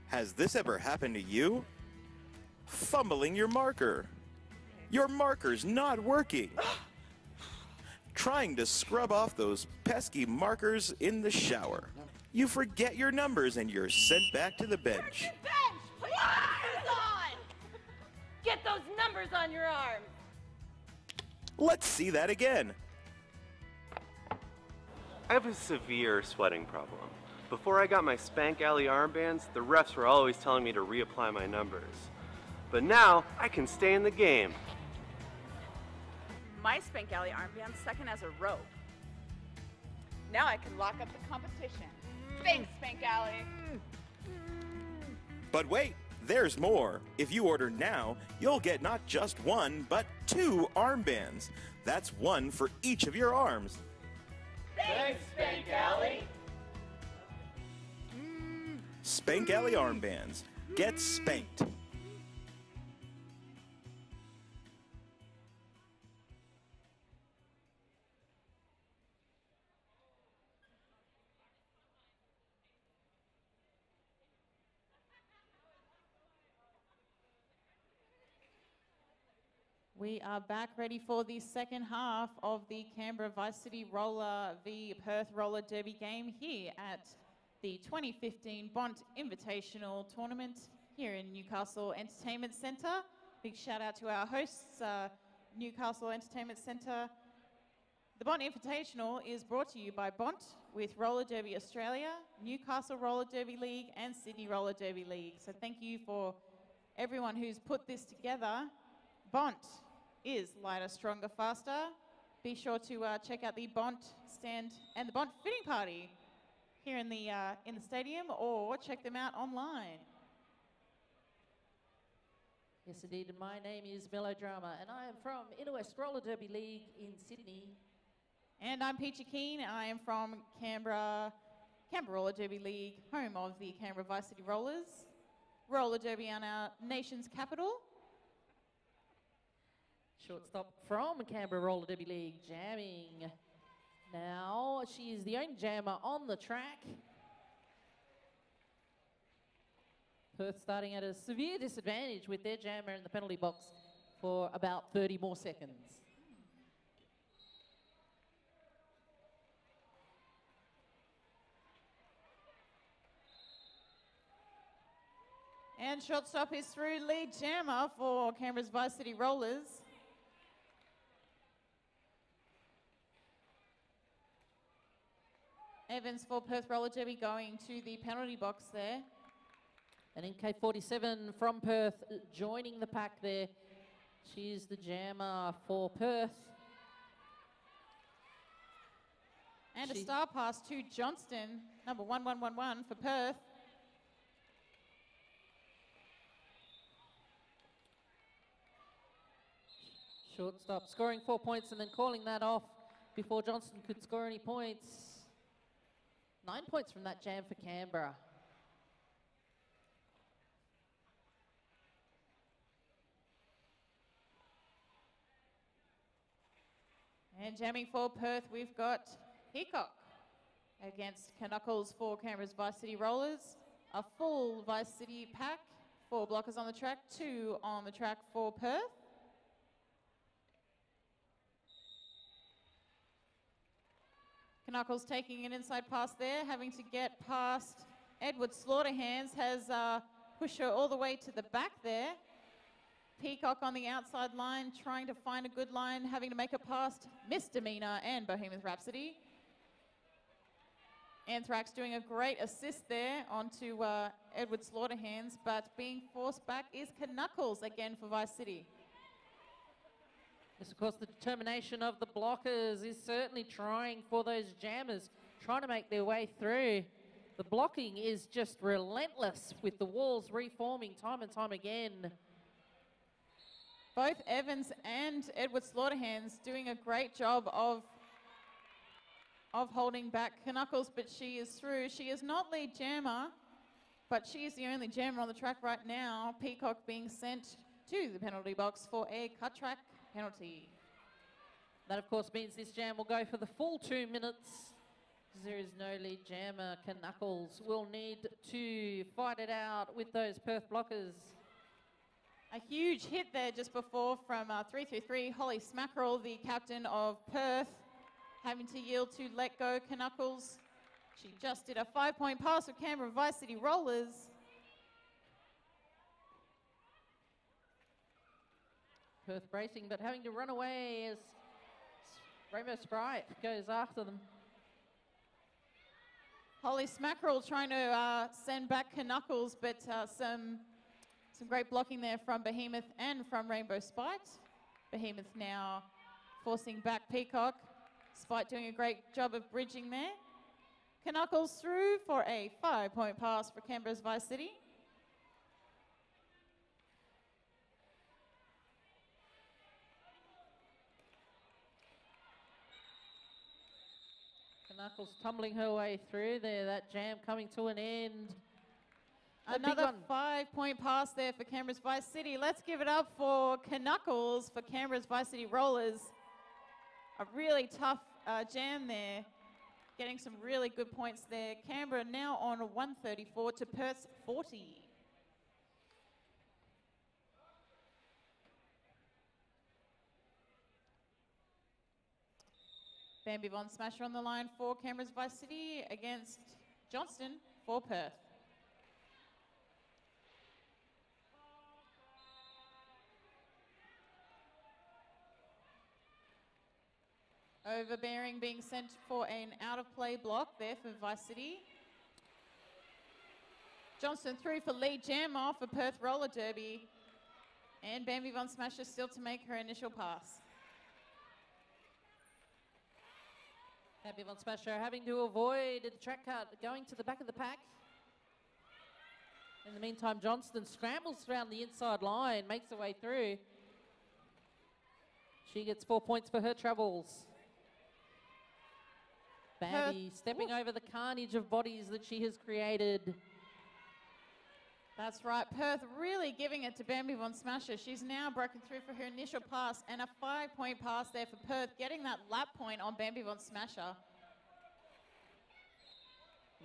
Has this ever happened to you? Fumbling your marker. Your marker's not working. Trying to scrub off those pesky markers in the shower. You forget your numbers and you're sent back to the bench. Bench! Put your numbers on! Get those numbers on your arms! Let's see that again. I have a severe sweating problem. Before I got my Spank Alley armbands, the refs were always telling me to reapply my numbers. But now, I can stay in the game. My Spank Alley armband second as a rope. Now I can lock up the competition. Thanks, Spank Alley. But wait, there's more. If you order now, you'll get not just one, but 2 armbands. That's one for each of your arms. Thanks, Spank Alley! Spank Alley armbands. Get spanked. We are back ready for the second half of the Canberra Vice City Roller v Perth Roller Derby game here at the 2015 Bont Invitational Tournament here in Newcastle Entertainment Centre. Big shout out to our hosts, Newcastle Entertainment Centre. The Bont Invitational is brought to you by Bont with Roller Derby Australia, Newcastle Roller Derby League and Sydney Roller Derby League. So thank you for everyone who's put this together. Bont is lighter, stronger, faster. Be sure to check out the Bont stand and the Bont fitting party here in the stadium, or check them out online. Yes, indeed. And my name is Melodrama, and I am from Inner West Roller Derby League in Sydney. And I'm Peachy Keen. I am from Canberra Roller Derby League, home of the Canberra Vice City Rollers. Roller Derby on our nation's capital. Shortstop from Canberra Roller Derby League, jamming. Now, she is the only jammer on the track. Perth starting at a severe disadvantage with their jammer in the penalty box for about 30 more seconds. And shortstop is through, lead jammer for Canberra's Vice City Rollers. Evans for Perth Roller Derby going to the penalty box there. And in K47 from Perth joining the pack there. She's the jammer for Perth. And a star pass to Johnston, number 1111 for Perth. Shortstop scoring 4 points and then calling that off before Johnston could score any points. 9 points from that jam for Canberra. And jamming for Perth, we've got Peacock against Knuckles for Canberra's Vice City Rollers. A full Vice City pack, 4 blockers on the track, 2 on the track for Perth. Knuckles taking an inside pass there, having to get past Edward Slaughterhands, has pushed her all the way to the back there. Peacock on the outside line, trying to find a good line, having to make it past Misdemeanor and Bohemian Rhapsody. Anthrax doing a great assist there onto Edward Slaughterhands, but being forced back is Knuckles again for Vice City. Yes, of course, the determination of the blockers is certainly trying for those jammers, trying to make their way through. The blocking is just relentless with the walls reforming time and time again. Both Evans and Edward Slaughterhands doing a great job of holding back Knuckles, but she is through. She is not lead jammer, but she is the only jammer on the track right now. Peacock being sent to the penalty box for a cut track penalty. That, of course, means this jam will go for the full 2 minutes. There is no lead jammer. Knuckles will need to fight it out with those Perth blockers. A huge hit there just before from 333, Holly Smackerel, the captain of Perth, having to yield to Let Go Canuckles. She just did a 5-point pass with Canberra Vice City Rollers. Perth bracing, but having to run away as Rainbow Sprite goes after them. Holly Smackerel trying to send back Canuckles, but some great blocking there from Behemoth and from Rainbow Spite. Behemoth now forcing back Peacock. Spite doing a great job of bridging there. Canuckles through for a 5-point pass for Canberra's Vice City. Canuckles tumbling her way through there, that jam coming to an end. Another 5-point pass there for Canberra's Vice City. Let's give it up for Canuckles for Canberra's Vice City Rollers. A really tough jam there. Getting some really good points there. Canberra now on 134 to Perth's 40. Bambi Von Smasher on the line for Canberra's Vice City against Johnston for Perth. Overbearing being sent for an out-of-play block there for Vice City. Johnston through for lead jam off for Perth Roller Derby. And Bambi Von Smasher still to make her initial pass. Bambi Von Smasher having to avoid the track cut, going to the back of the pack. In the meantime, Johnston scrambles around the inside line, makes her way through. She gets 4 points for her troubles. Bambi stepping over the carnage of bodies that she has created. That's right, Perth really giving it to Bambi Von Smasher. She's now broken through for her initial pass and a 5-point pass there for Perth, getting that lap point on Bambi Von Smasher.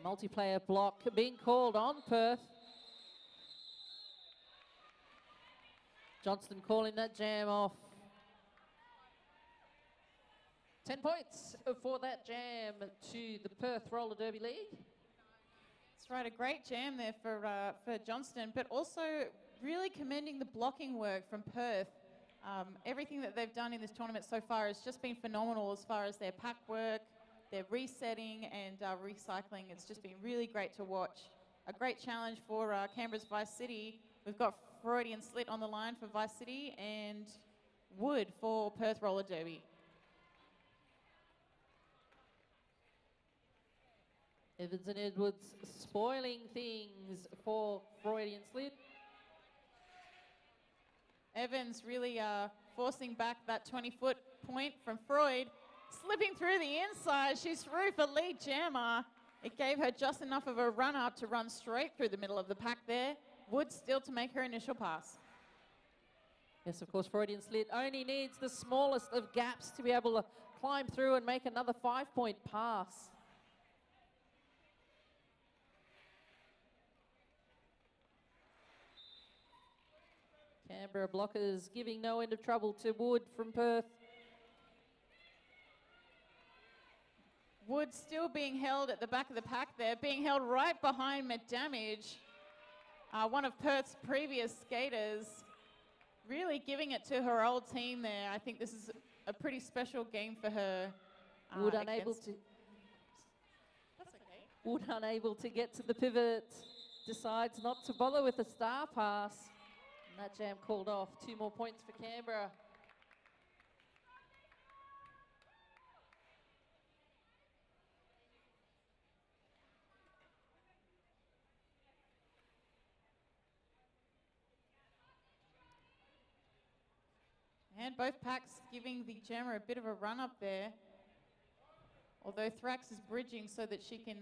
Multiplayer block being called on Perth. Johnston calling that jam off. 10 points for that jam to the Perth Roller Derby League. That's right, a great jam there for Johnston, but also really commending the blocking work from Perth. Everything that they've done in this tournament so far has just been phenomenal as far as their pack work, their resetting and recycling. It's just been really great to watch. A great challenge for Canberra's Vice City. We've got Freudian Slit on the line for Vice City and Wood for Perth Roller Derby. Evans and Edwards spoiling things for Freudian Slit. Evans really forcing back that 20-foot point from Freud. Slipping through the inside, she's through for lead jammer. It gave her just enough of a run up to run straight through the middle of the pack there. Wood still to make her initial pass. Yes, of course, Freudian Slit only needs the smallest of gaps to be able to climb through and make another 5-point pass. Canberra blockers giving no end of trouble to Wood from Perth. Wood still being held at the back of the pack there, being held right behind McDamage, one of Perth's previous skaters, really giving it to her old team there. I think this is a pretty special game for her. Wood unable to. That's okay. Wood unable to get to the pivot, decides not to bother with the star pass. And that jam called off. 2 more points for Canberra. And both packs giving the jammer a bit of a run up there. Although Thrax is bridging so that she can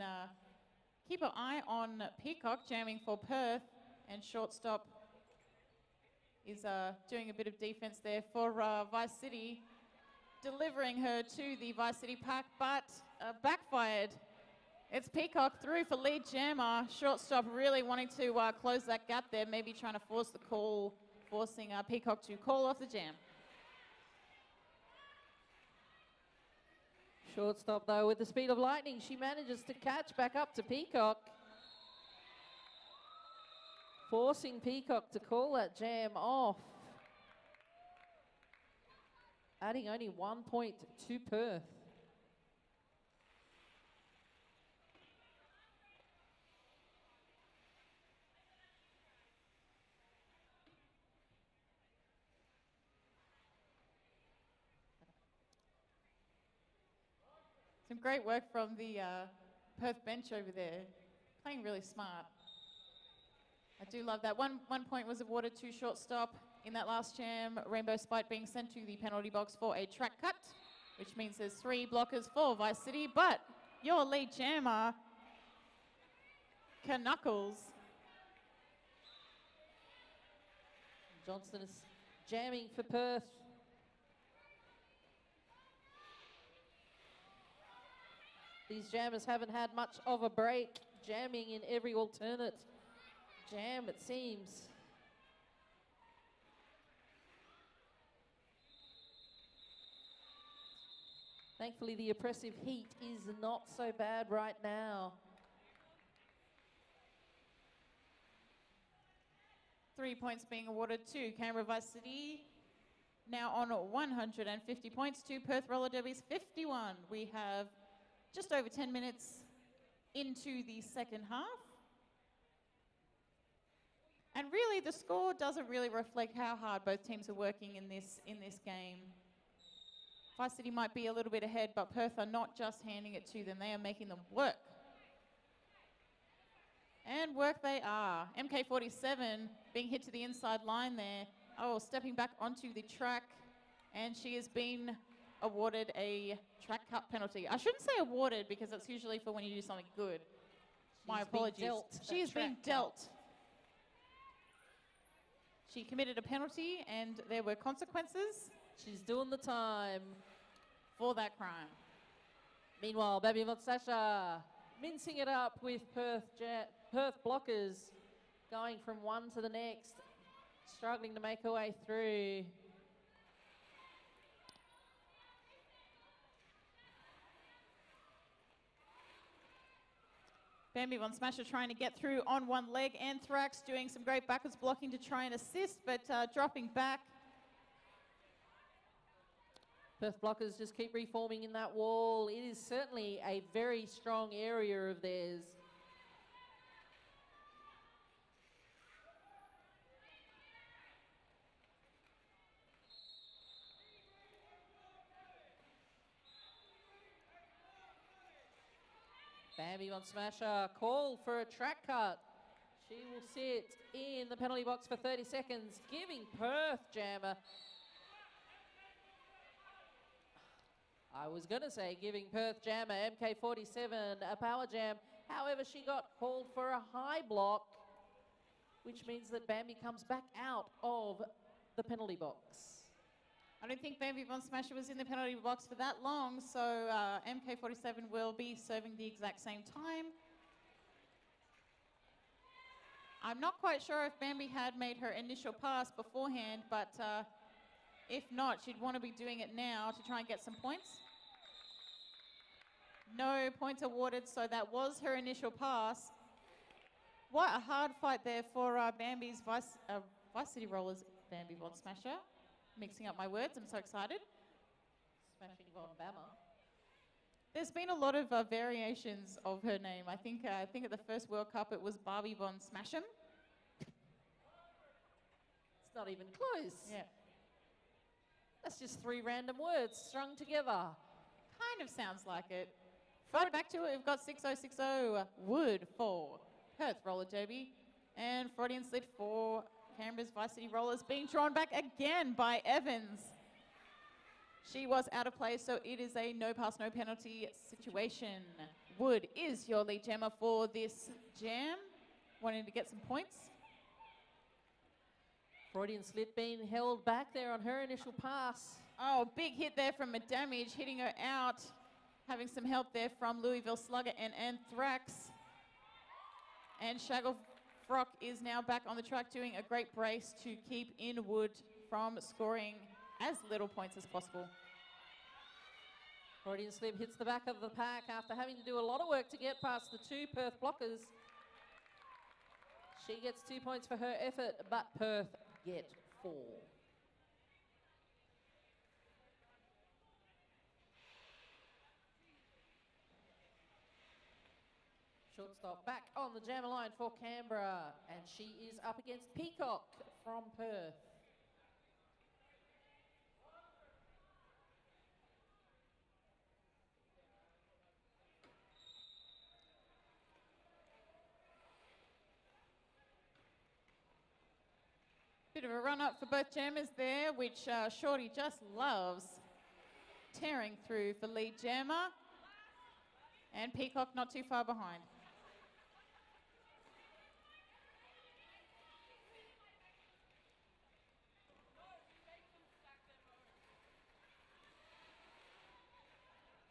keep her eye on Peacock jamming for Perth, and shortstop is doing a bit of defense there for Vice City, delivering her to the Vice City pack, but backfired It's Peacock through for lead jammer. Shortstop really wanting to close that gap there, maybe trying to force the call, forcing Peacock to call off the jam. Shortstop, though, with the speed of lightning, she manages to catch back up to Peacock. Forcing Peacock to call that jam off. Adding only 1 point to Perth. Some great work from the Perth bench over there. Playing really smart. I do love that. One point was awarded to shortstop in that last jam. Rainbow Spite being sent to the penalty box for a track cut, which means there's 3 blockers for Vice City. But your lead jammer, Knuckles. Johnston is jamming for Perth. These jammers haven't had much of a break, jamming in every alternate jam, it seems. Thankfully, the oppressive heat is not so bad right now. 3 points being awarded to Canberra Vice City. Now on 150 points to Perth Roller Derby's 51. We have just over 10 minutes into the second half. And really, the score doesn't really reflect how hard both teams are working in this game. Vice City might be a little bit ahead, but Perth are not just handing it to them. They are making them work. And work they are. MK47 being hit to the inside line there. Oh, stepping back onto the track. And she has been awarded a track cut penalty. I shouldn't say awarded because that's usually for when you do something good. My apologies. She has been dealt. She committed a penalty and there were consequences. She's doing the time for that crime. Meanwhile, Baby Von Sasha mincing it up with Perth blockers, going from one to the next, struggling to make her way through. Bambi Von Smasher trying to get through on one leg. Anthrax doing some great backwards blocking to try and assist, but dropping back. Perth blockers just keep reforming in that wall. It is certainly a very strong area of theirs. Bambi Von Smasher called for a track cut. She will sit in the penalty box for 30 seconds, giving Perth jammer. I was going to say giving Perth jammer MK47 a power jam. However, she got called for a high block, which means that Bambi comes back out of the penalty box. I don't think Bambi Von Smasher was in the penalty box for that long, so MK47 will be serving the exact same time. I'm not quite sure if Bambi had made her initial pass beforehand, but if not, she'd want to be doing it now to try and get some points. No points awarded, so that was her initial pass. What a hard fight there for Bambi's Vice City Rollers, Bambi Von Smasher. Mixing up my words, I'm so excited. Smashing Von Bama. There's been a lot of variations of her name. I think at the first World Cup it was Barbie Von Smash'em. It's not even close. Yeah. That's just 3 random words strung together. Kind of sounds like it. Right back to it, we've got 6060 Wood for Perth Roller Derby and Freudian Slit for Canberra's Vice City Rollers, being drawn back again by Evans. She was out of play, so it is a no pass, no penalty situation. Wood is your lead jammer for this jam, wanting to get some points. Freudian Slit being held back there on her initial pass. Oh, big hit there from Madamage, hitting her out. Having some help there from Louisville Slugger and Anthrax. And Shagglefrock is now back on the track doing a great brace to keep Inwood from scoring as little points as possible. Freudian slip hits the back of the pack after having to do a lot of work to get past the two Perth blockers. She gets 2 points for her effort, but Perth get 4. Shortstop back on the jammer line for Canberra, and she is up against Peacock from Perth. Bit of a run up for both jammers there, which Shorty just loves. Tearing through for lead jammer. And Peacock not too far behind.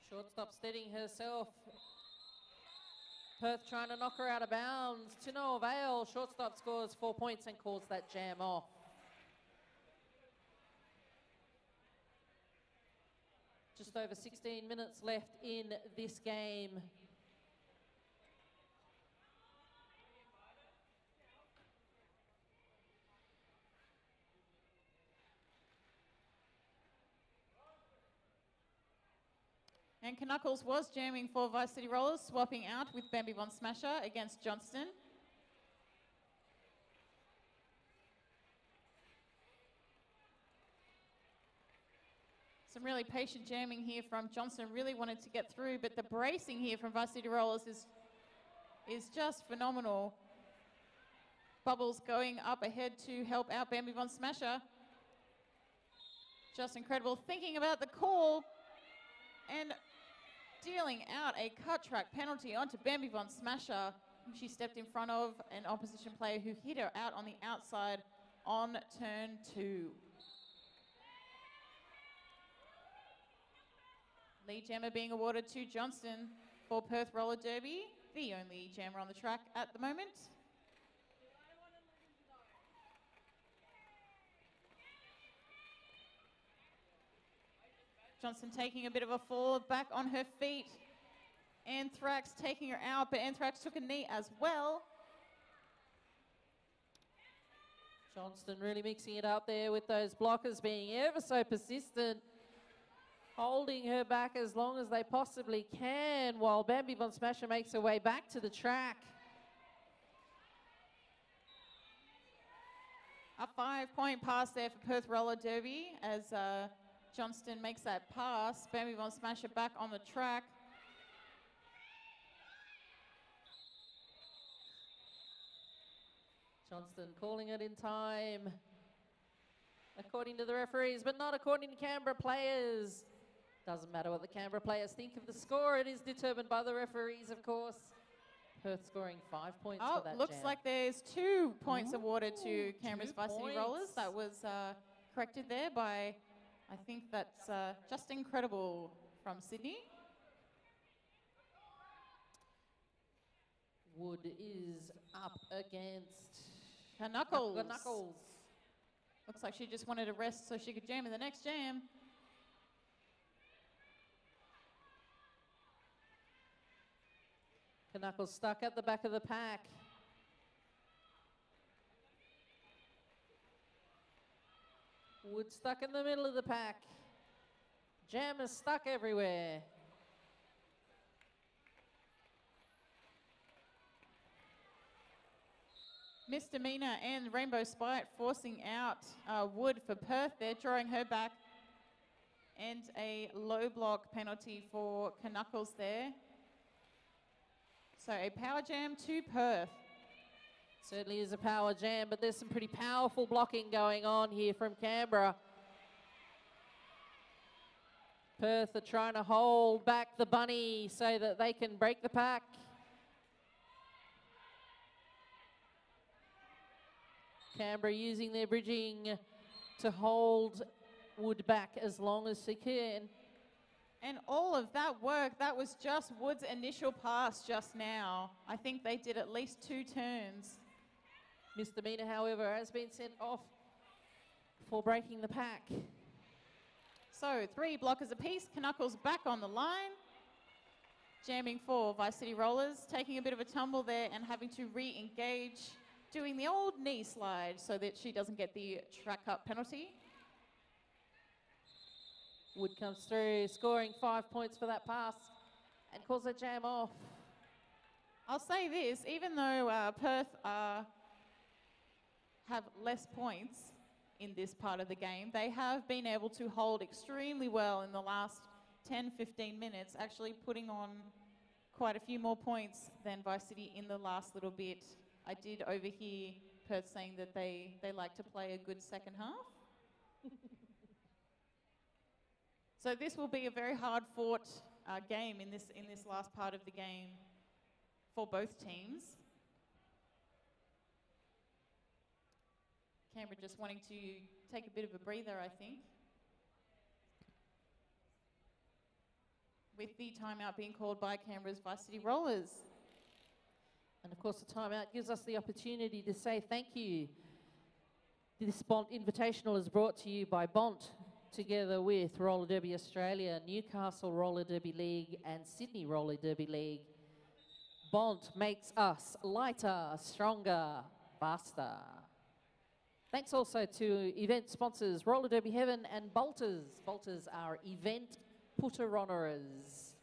Shortstop steadying herself. Perth trying to knock her out of bounds. To no avail. Shortstop scores 4 points and calls that jam off. Just over 16 minutes left in this game. And Knuckles was jamming for Vice City Rollers, swapping out with Bambi Von Smasher against Johnston. Some really patient jamming here from Johnston. Really wanted to get through, but the bracing here from Vice City Rollers is just phenomenal. Bubbles going up ahead to help out Bambi Von Smasher. Just incredible. Thinking about the call and dealing out a cut track penalty onto Bambi Von Smasher. She stepped in front of an opposition player who hit her out on the outside on turn 2. Lead jammer being awarded to Johnston for Perth Roller Derby, the only jammer on the track at the moment. Johnston taking a bit of a fall, back on her feet. Anthrax taking her out, but Anthrax took a knee as well. Johnston really mixing it up there with those blockers being ever so persistent. Holding her back as long as they possibly can while Bambi Von Smasher makes her way back to the track. A 5-point pass there for Perth Roller Derby as Johnston makes that pass. Bambi Von Smasher back on the track. Johnston calling it in time, according to the referees, but not according to Canberra players. Doesn't matter what the Canberra players think of the score. It is determined by the referees, of course. Perth scoring 5 points for that looks jam. like there's 2 points awarded to Canberra's Vice City Rollers. That was corrected there by, I think that's Just Incredible from Sydney. Wood is up against Knuckles. Knuckles. Looks like she just wanted to rest so she could jam in the next jam. Knuckles stuck at the back of the pack. Wood stuck in the middle of the pack. Jam is stuck everywhere. Misdemeanor and Rainbow Spite forcing out Wood for Perth. They're drawing her back. And a low block penalty for Knuckles there. So a power jam to Perth. Certainly is a power jam, but there's some pretty powerful blocking going on here from Canberra. Perth are trying to hold back the bunny so that they can break the pack. Canberra using their bridging to hold Wood back as long as they can. And all of that work, that was just Wood's initial pass just now. I think they did at least 2 turns. Misdemeanor, however, has been sent off for breaking the pack. So 3 blockers apiece. Knuckles back on the line. Jamming for Vice City Rollers, taking a bit of a tumble there and having to re-engage, doing the old knee slide so that she doesn't get the track up penalty. Wood comes through, scoring 5 points for that pass and calls a jam off. I'll say this, even though Perth have less points in this part of the game, they have been able to hold extremely well in the last 10-15 minutes, actually putting on quite a few more points than Vice City in the last little bit. I did overhear Perth saying that they like to play a good second half. So this will be a very hard-fought game in this last part of the game for both teams. Canberra just wanting to take a bit of a breather, I think, with the timeout being called by Canberra's Vice City Rollers. And of course, the timeout gives us the opportunity to say thank you. This Bont Invitational is brought to you by Bont, together with Roller Derby Australia, Newcastle Roller Derby League and Sydney Roller Derby League. Bont makes us lighter, stronger, faster. Thanks also to event sponsors Roller Derby Heaven and Bolters. Bolters are event putter-honorers.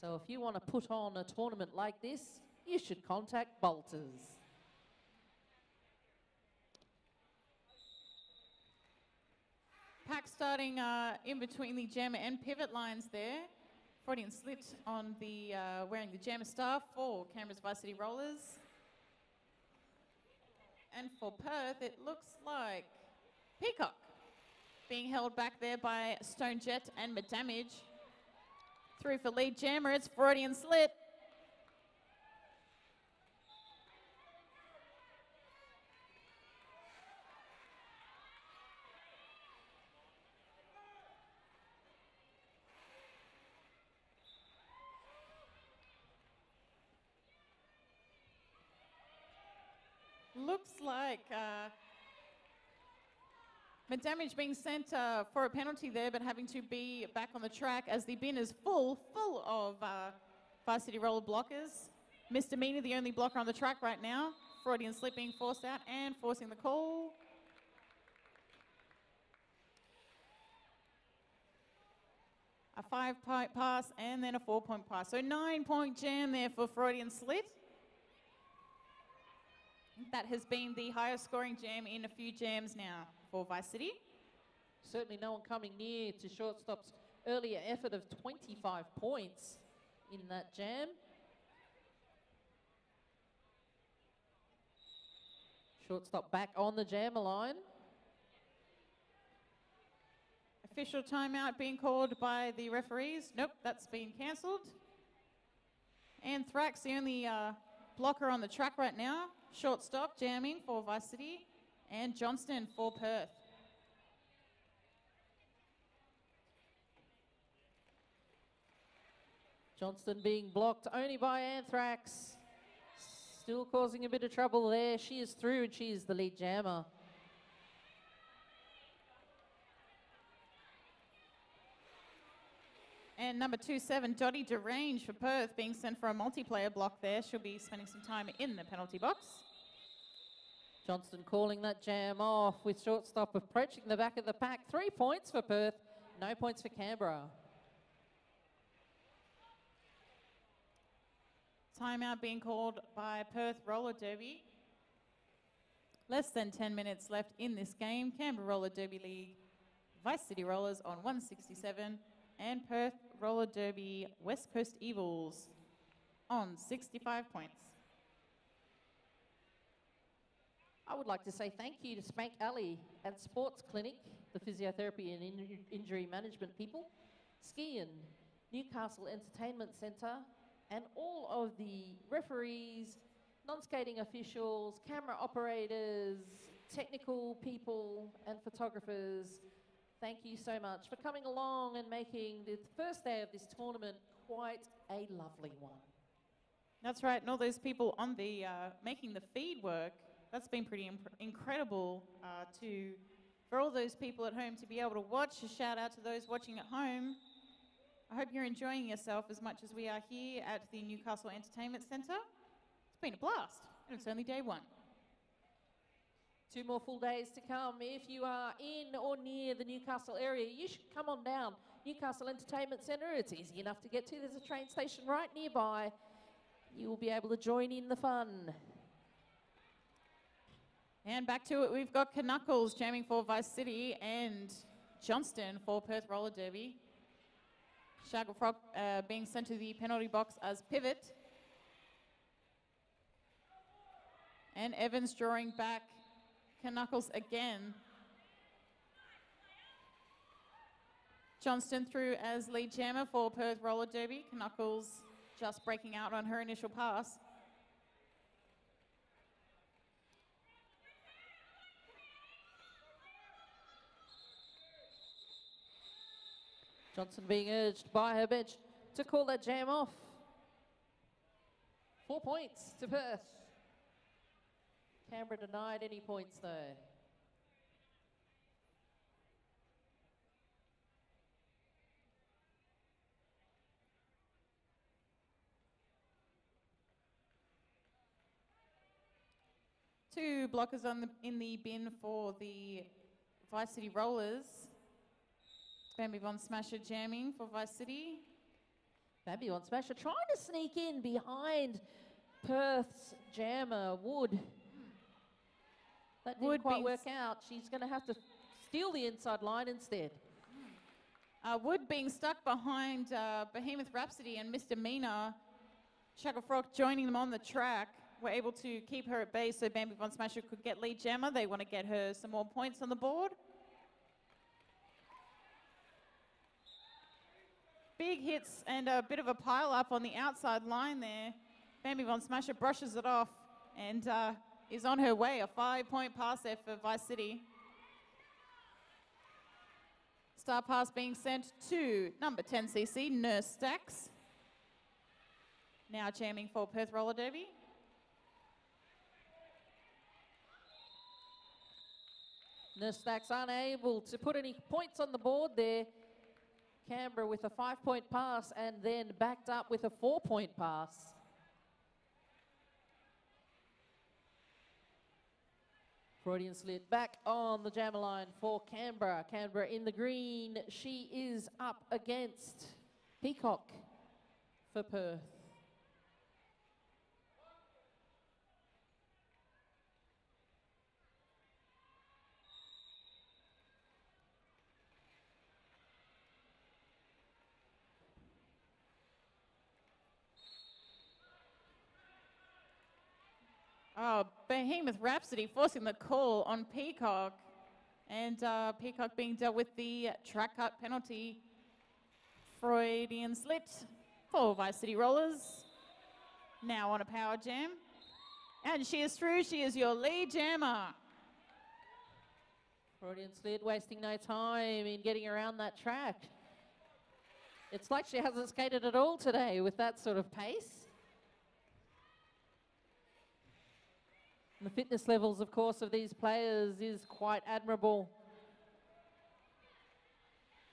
So if you want to put on a tournament like this, you should contact Bolters. Pack starting in between the jammer and pivot lines there. Freudian slit on the wearing the jammer staff for Canberra's Vice City Rollers. And for Perth, it looks like Peacock being held back there by Stone Jet and Damage. Through for lead jammer, it's Freudian slit. Looks like Damage being sent for a penalty there, but having to be back on the track as the bin is full of Vice City Roller blockers. Misdemeanor, the only blocker on the track right now. Freudian slip being forced out and forcing the call. A 5-point pass and then a 4-point pass. So 9-point jam there for Freudian slit. That has been the highest scoring jam in a few jams now for Vice City. Certainly no one coming near to shortstop's earlier effort of 25 points in that jam. Shortstop back on the jammer line. Official timeout being called by the referees. Nope, that's been cancelled. And Thrax, the only blocker on the track right now. Shortstop jamming for Vice City, and Johnston for Perth. Johnston being blocked only by Anthrax. Still causing a bit of trouble there. She is through and she is the lead jammer. And number 27, Dottie Derange for Perth, being sent for a multiplayer block there. She'll be spending some time in the penalty box. Johnston calling that jam off with shortstop approaching the back of the pack. 3 points for Perth, no points for Canberra. Timeout being called by Perth Roller Derby. Less than 10 minutes left in this game. Canberra Roller Derby League, Vice City Rollers on 167, and Perth Roller Derby West Coast Evils on 65 points. I would like to say thank you to Spank Alley and Sports Clinic, the physiotherapy and injury management people, Ski and Newcastle Entertainment Centre, and all of the referees, non-skating officials, camera operators, technical people and photographers Thank you so much for coming along and making the first day of this tournament quite a lovely one. That's right, and all those people on the making the feed work, that's been pretty incredible for all those people at home to be able to watch. A shout out to those watching at home. I hope you're enjoying yourself as much as we are here at the Newcastle Entertainment Centre. It's been a blast, and it's only day one. 2 more full days to come. If you are in or near the Newcastle area, you should come on down. Newcastle Entertainment Centre, it's easy enough to get to. There's a train station right nearby. You will be able to join in the fun. And back to it, we've got Knuckles jamming for Vice City and Johnston for Perth Roller Derby. Shacklefrock being sent to the penalty box as pivot. And Evans drawing back Knuckles again. Johnston through as lead jammer for Perth Roller Derby. Knuckles just breaking out on her initial pass. Johnson being urged by her bench to call that jam off. 4 points to Perth. Canberra denied any points though. Two blockers in the bin for the Vice City Rollers. Bambi Von Smasher jamming for Vice City. Bambi Von Smasher trying to sneak in behind Perth's jammer, Wood. That didn't quite work out. She's going to have to steal the inside line instead. Wood being stuck behind Behemoth Rhapsody and Misdemeanor. Shacklefrock joining them on the track. Were able to keep her at bay so Bambi Von Smasher could get lead jammer. They want to get her some more points on the board. Big hits and a bit of a pile up on the outside line there. Bambi Von Smasher brushes it off and is on her way. A 5-point pass there for Vice City. Star pass being sent to number 10cc, Nurse Stacks. Now jamming for Perth Roller Derby. Nurse Stacks unable to put any points on the board there. Canberra with a 5-point pass and then backed up with a 4-point pass. Freudian slit back on the jammer line for Canberra. Canberra in the green. She is up against Peacock for Perth. Oh, Behemoth Rhapsody forcing the call on Peacock. And Peacock being dealt with the track cut penalty. Freudian slit for Vice City Rollers. Now on a power jam. And she is through. She is your lead jammer. Freudian slit wasting no time in getting around that track. It's like she hasn't skated at all today with that sort of pace. The fitness levels, of course, of these players is quite admirable.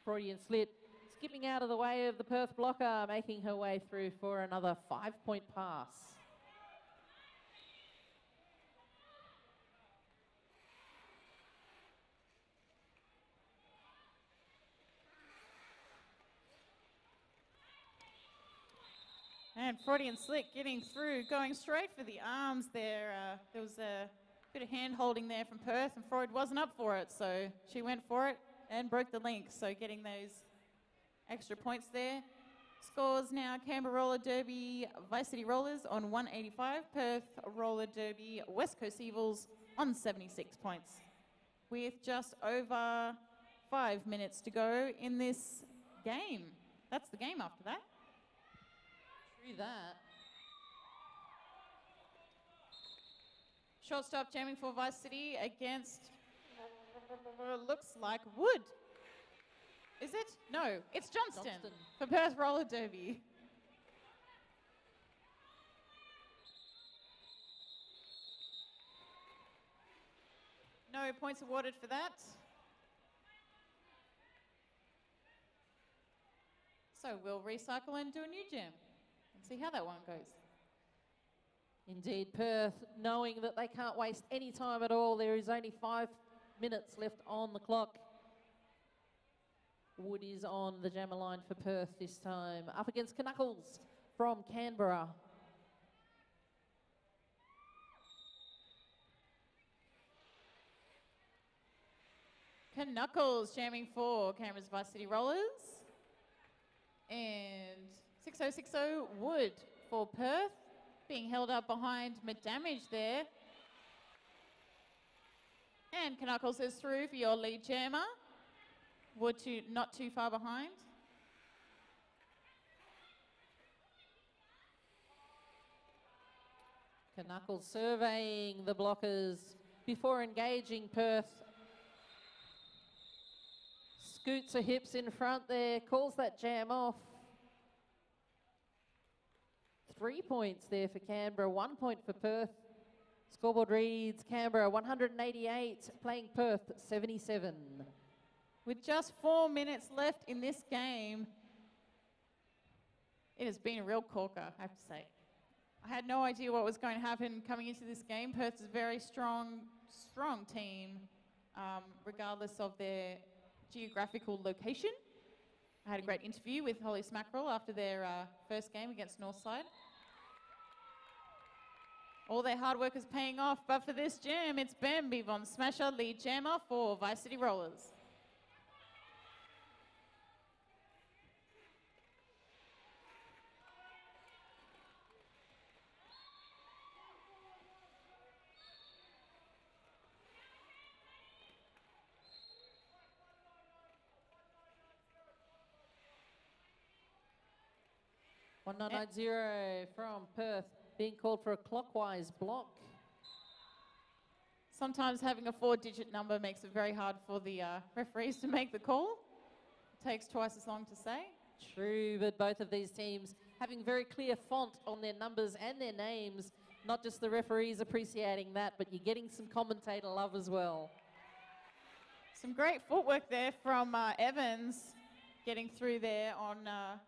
Freudian slit, skipping out of the way of the Perth blocker, making her way through for another 5-point pass. And Freudian slit getting through, going straight for the arms there. There was a bit of hand holding there from Perth and Freud wasn't up for it, so she went for it and broke the link. So getting those extra points there. Scores now Canberra Roller Derby, Vice City Rollers on 185, Perth Roller Derby, West Coast Evils on 76 points. With just over 5 minutes to go in this game. That's the game after that. Through that. Shortstop jamming for Vice City against, looks like Wood. Is it? No, it's Johnston, Johnston. for Perth Roller Derby. No points awarded for that. So we'll recycle and do a new gem and see how that one goes. Indeed, Perth, knowing that they can't waste any time at all. There is only 5 minutes left on the clock. Wood is on the jammer line for Perth this time. Up against Knuckles from Canberra. Knuckles jamming for Canberra's Varsity Rollers. And 6060 Wood for Perth. Being held up behind McDamage there. And Knuckles is through for your lead jammer. Wood not too far behind. Knuckles surveying the blockers before engaging Perth. Scoots her hips in front there, calls that jam off. 3 points there for Canberra, 1 point for Perth. Scoreboard reads Canberra 188, playing Perth 77. With just 4 minutes left in this game, it has been a real corker, I have to say. I had no idea what was going to happen coming into this game. Perth is a very strong team, regardless of their geographical location. I had a great interview with Holly Smackerel after their first game against Northside. All their hard work is paying off, but for this jam, it's Bambi Von Smasher, lead jammer for Vice City Rollers. One 990 from Perth, being called for a clockwise block. Sometimes having a 4-digit number makes it very hard for the referees to make the call. It takes twice as long to say. True, but both of these teams having very clear font on their numbers and their names. Not just the referees appreciating that, but you're getting some commentator love as well. Some great footwork there from Evans, getting through there on a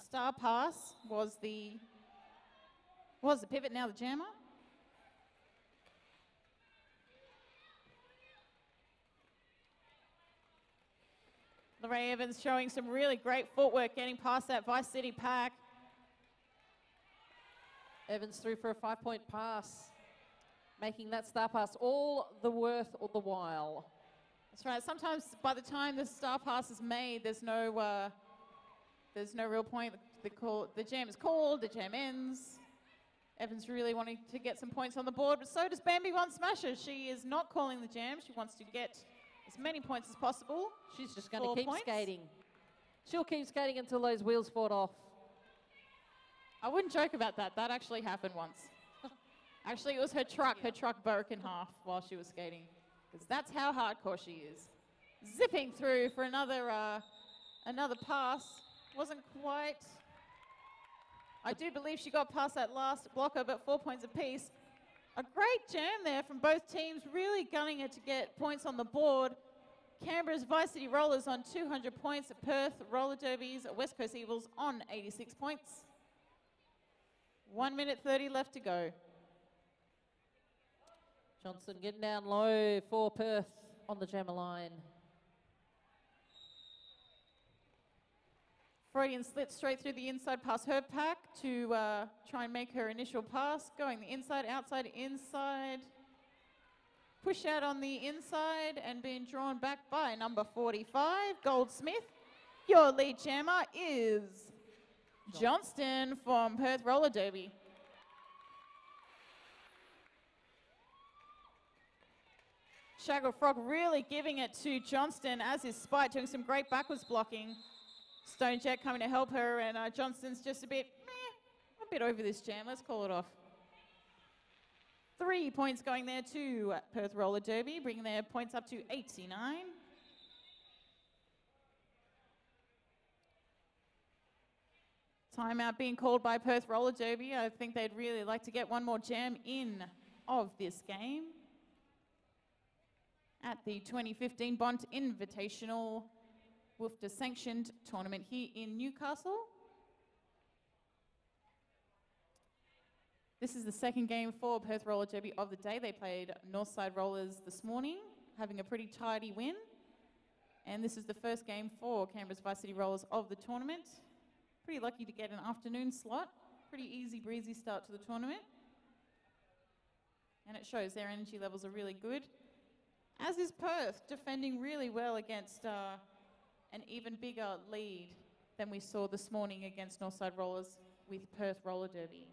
star pass. Was the pivot, now the jammer. Lorraine Evans showing some really great footwork, getting past that Vice City pack. Evans through for a 5-point pass, making that star pass all the worth of the while. That's right. Sometimes by the time the star pass is made, there's no real point. The jam is called, the jam ends. Evans really wanting to get some points on the board, but so does Bambi One Smasher. She is not calling the jam. She wants to get as many points as possible. She's just going to keep points. skating. She'll keep skating until those wheels fall off. I wouldn't joke about that. That actually happened once. Actually, it was her truck. Her truck broke in half while she was skating, because that's how hardcore she is. Zipping through for another pass. Wasn't quite. I do believe she got past that last blocker, but 4 points apiece. A great jam there from both teams, really gunning it to get points on the board. Canberra's Vice City Rollers on 200 points, Perth Roller Derbies, West Coast Eagles on 86 points. 1 minute 30 left to go. Johnson getting down low for Perth on the jammer line. Freudian slit straight through the inside past her pack to try and make her initial pass. Going the inside, outside, inside. Push out on the inside and being drawn back by number 45, Goldsmith. Your lead jammer is Johnston from Perth Roller Derby. Shaggle Frog really giving it to Johnston, as is Spite doing some great backwards blocking. Stone Jet coming to help her, and Johnston's just a bit over this jam. Let's call it off. 3 points going there to Perth Roller Derby, bringing their points up to 89. Timeout being called by Perth Roller Derby. I think they'd really like to get one more jam in of this game at the 2015 Bont Invitational WFDA sanctioned tournament here in Newcastle. This is the second game for Perth Roller Derby of the day. They played Northside Rollers this morning, having a pretty tidy win. And this is the first game for Canberra's Varsity Rollers of the tournament. Pretty lucky to get an afternoon slot. Pretty easy breezy start to the tournament. And it shows their energy levels are really good. As is Perth, defending really well against an even bigger lead than we saw this morning against Northside Rollers with Perth Roller Derby.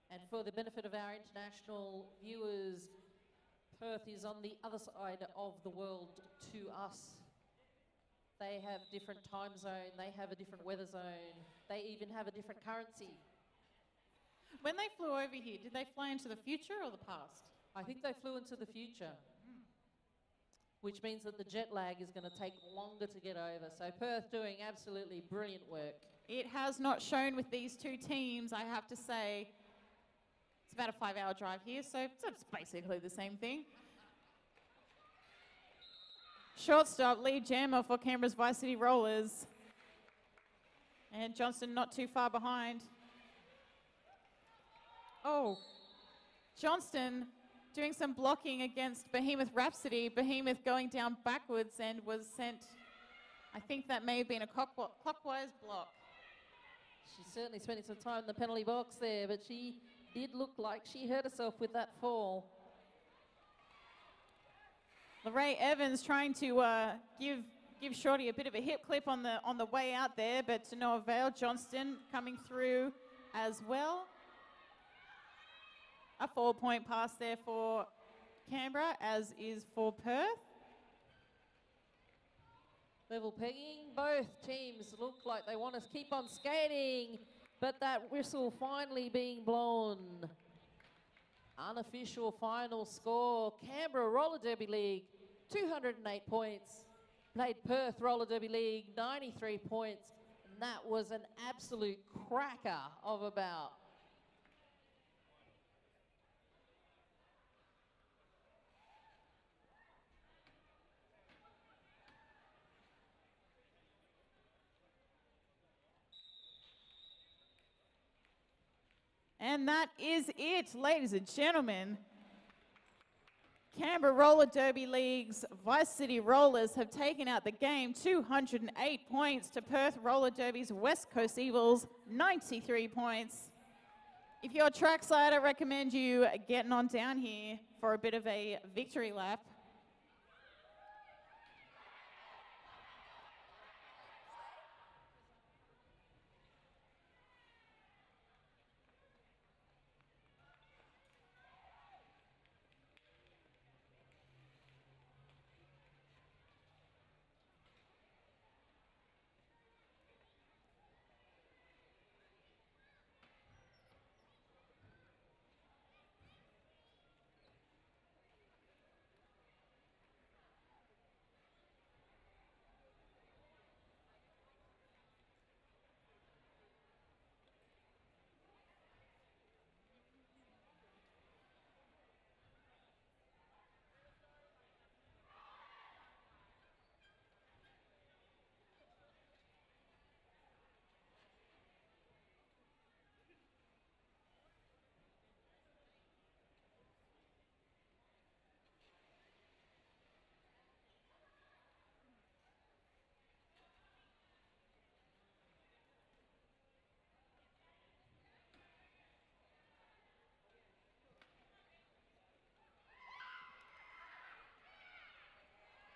And for the benefit of our international viewers, Perth is on the other side of the world to us. They have different time zone, they have a different weather zone, they even have a different currency. When they flew over here, did they fly into the future or the past? I think they flew into the future, which means that the jet lag is going to take longer to get over. So Perth doing absolutely brilliant work. It has not shown with these two teams, I have to say. It's about a 5-hour drive here, so it's basically the same thing. Shortstop, lead jammer for Canberra's Varsity Rollers. And Johnston not too far behind. Oh, Johnston doing some blocking against Behemoth Rhapsody. Behemoth going down backwards and was sent, I think that may have been a clockwise block. She's certainly spending some time in the penalty box there, but she did look like she hurt herself with that fall. Lorraine Evans trying to give Shorty a bit of a hip clip on the way out there, but to no avail. Johnston coming through as well. A 4-point pass there for Canberra, as is for Perth. Level pegging. Both teams look like they want to keep on skating, but that whistle finally being blown. Unofficial final score. Canberra Roller Derby League, 208 points. Played Perth Roller Derby League, 93 points. And that was an absolute cracker of a bout. And that is it, ladies and gentlemen. Canberra Roller Derby League's Vice City Rollers have taken out the game, 208 points to Perth Roller Derby's West Coast Eagles, 93 points. If you're a trackside, I recommend you getting on down here for a bit of a victory lap.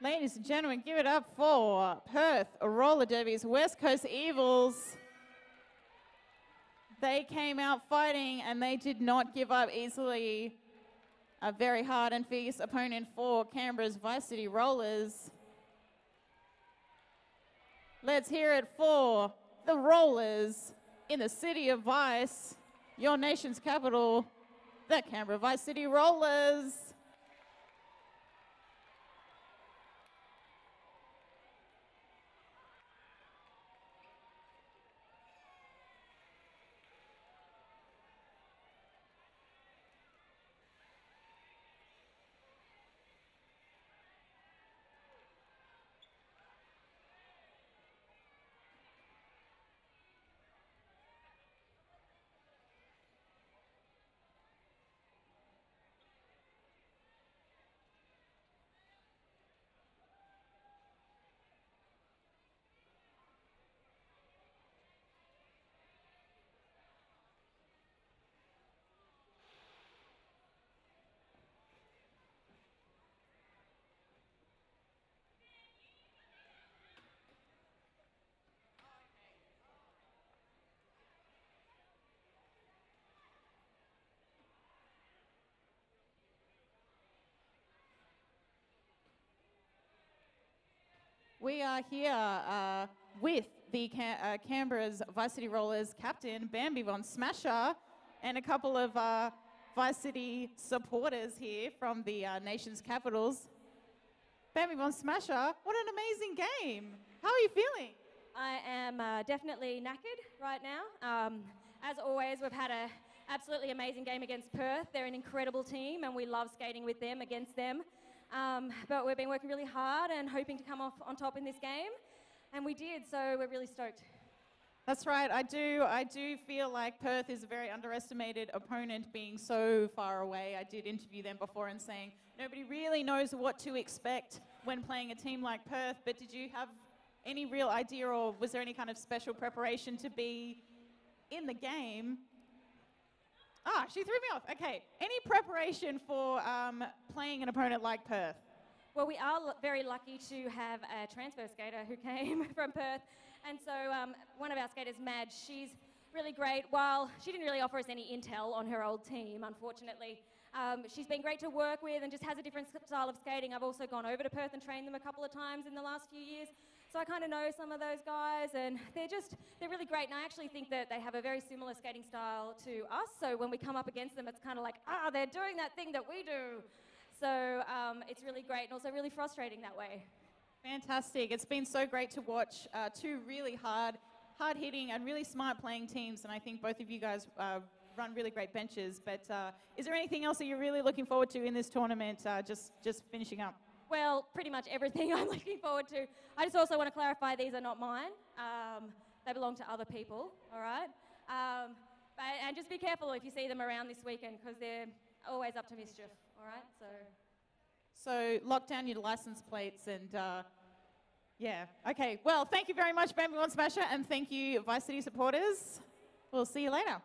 Ladies and gentlemen, give it up for Perth Roller Derby's West Coast Evils. They came out fighting and they did not give up easily. A very hard and fierce opponent for Canberra's Vice City Rollers. Let's hear it for the Rollers in the city of Vice, your nation's capital, the Canberra Vice City Rollers. We are here with the Canberra's Vice City Rollers captain, Bambi Bont Smasher, and a couple of Vice City supporters here from the nation's capitals. Bambi Bont Smasher, what an amazing game. How are you feeling? I am definitely knackered right now. As always, we've had an absolutely amazing game against Perth. They're an incredible team, and we love skating with them, against them. But we've been working really hard and hoping to come off on top in this game, and we did, so we're really stoked. That's right. I do feel like Perth is a very underestimated opponent, being so far away. I did interview them before and saying nobody really knows what to expect when playing a team like Perth, but did you have any real idea, or was there any kind of special preparation to be in the game? Ah, she threw me off. Okay. Any preparation for playing an opponent like Perth? Well, we are very lucky to have a transfer skater who came from Perth. And so one of our skaters, Madge, she's really great. While she didn't really offer us any intel on her old team, unfortunately, she's been great to work with and just has a different style of skating. I've also gone over to Perth and trained them a couple of times in the last few years. So I kind of know some of those guys, and they're really great. And I actually think that they have a very similar skating style to us. So when we come up against them, it's kind of like, they're doing that thing that we do. So it's really great and also really frustrating that way. Fantastic. It's been so great to watch two really hard-hitting and really smart playing teams, and I think both of you guys run really great benches. But is there anything else that you're really looking forward to in this tournament, just finishing up? Well, pretty much everything I'm looking forward to. I just also want to clarify these are not mine. They belong to other people, all right? And just be careful if you see them around this weekend, because they're always up to mischief, all right? So lock down your license plates and, yeah. Okay, well, thank you very much, Bambi Bont Smasher, and thank you, Vice City supporters. We'll see you later.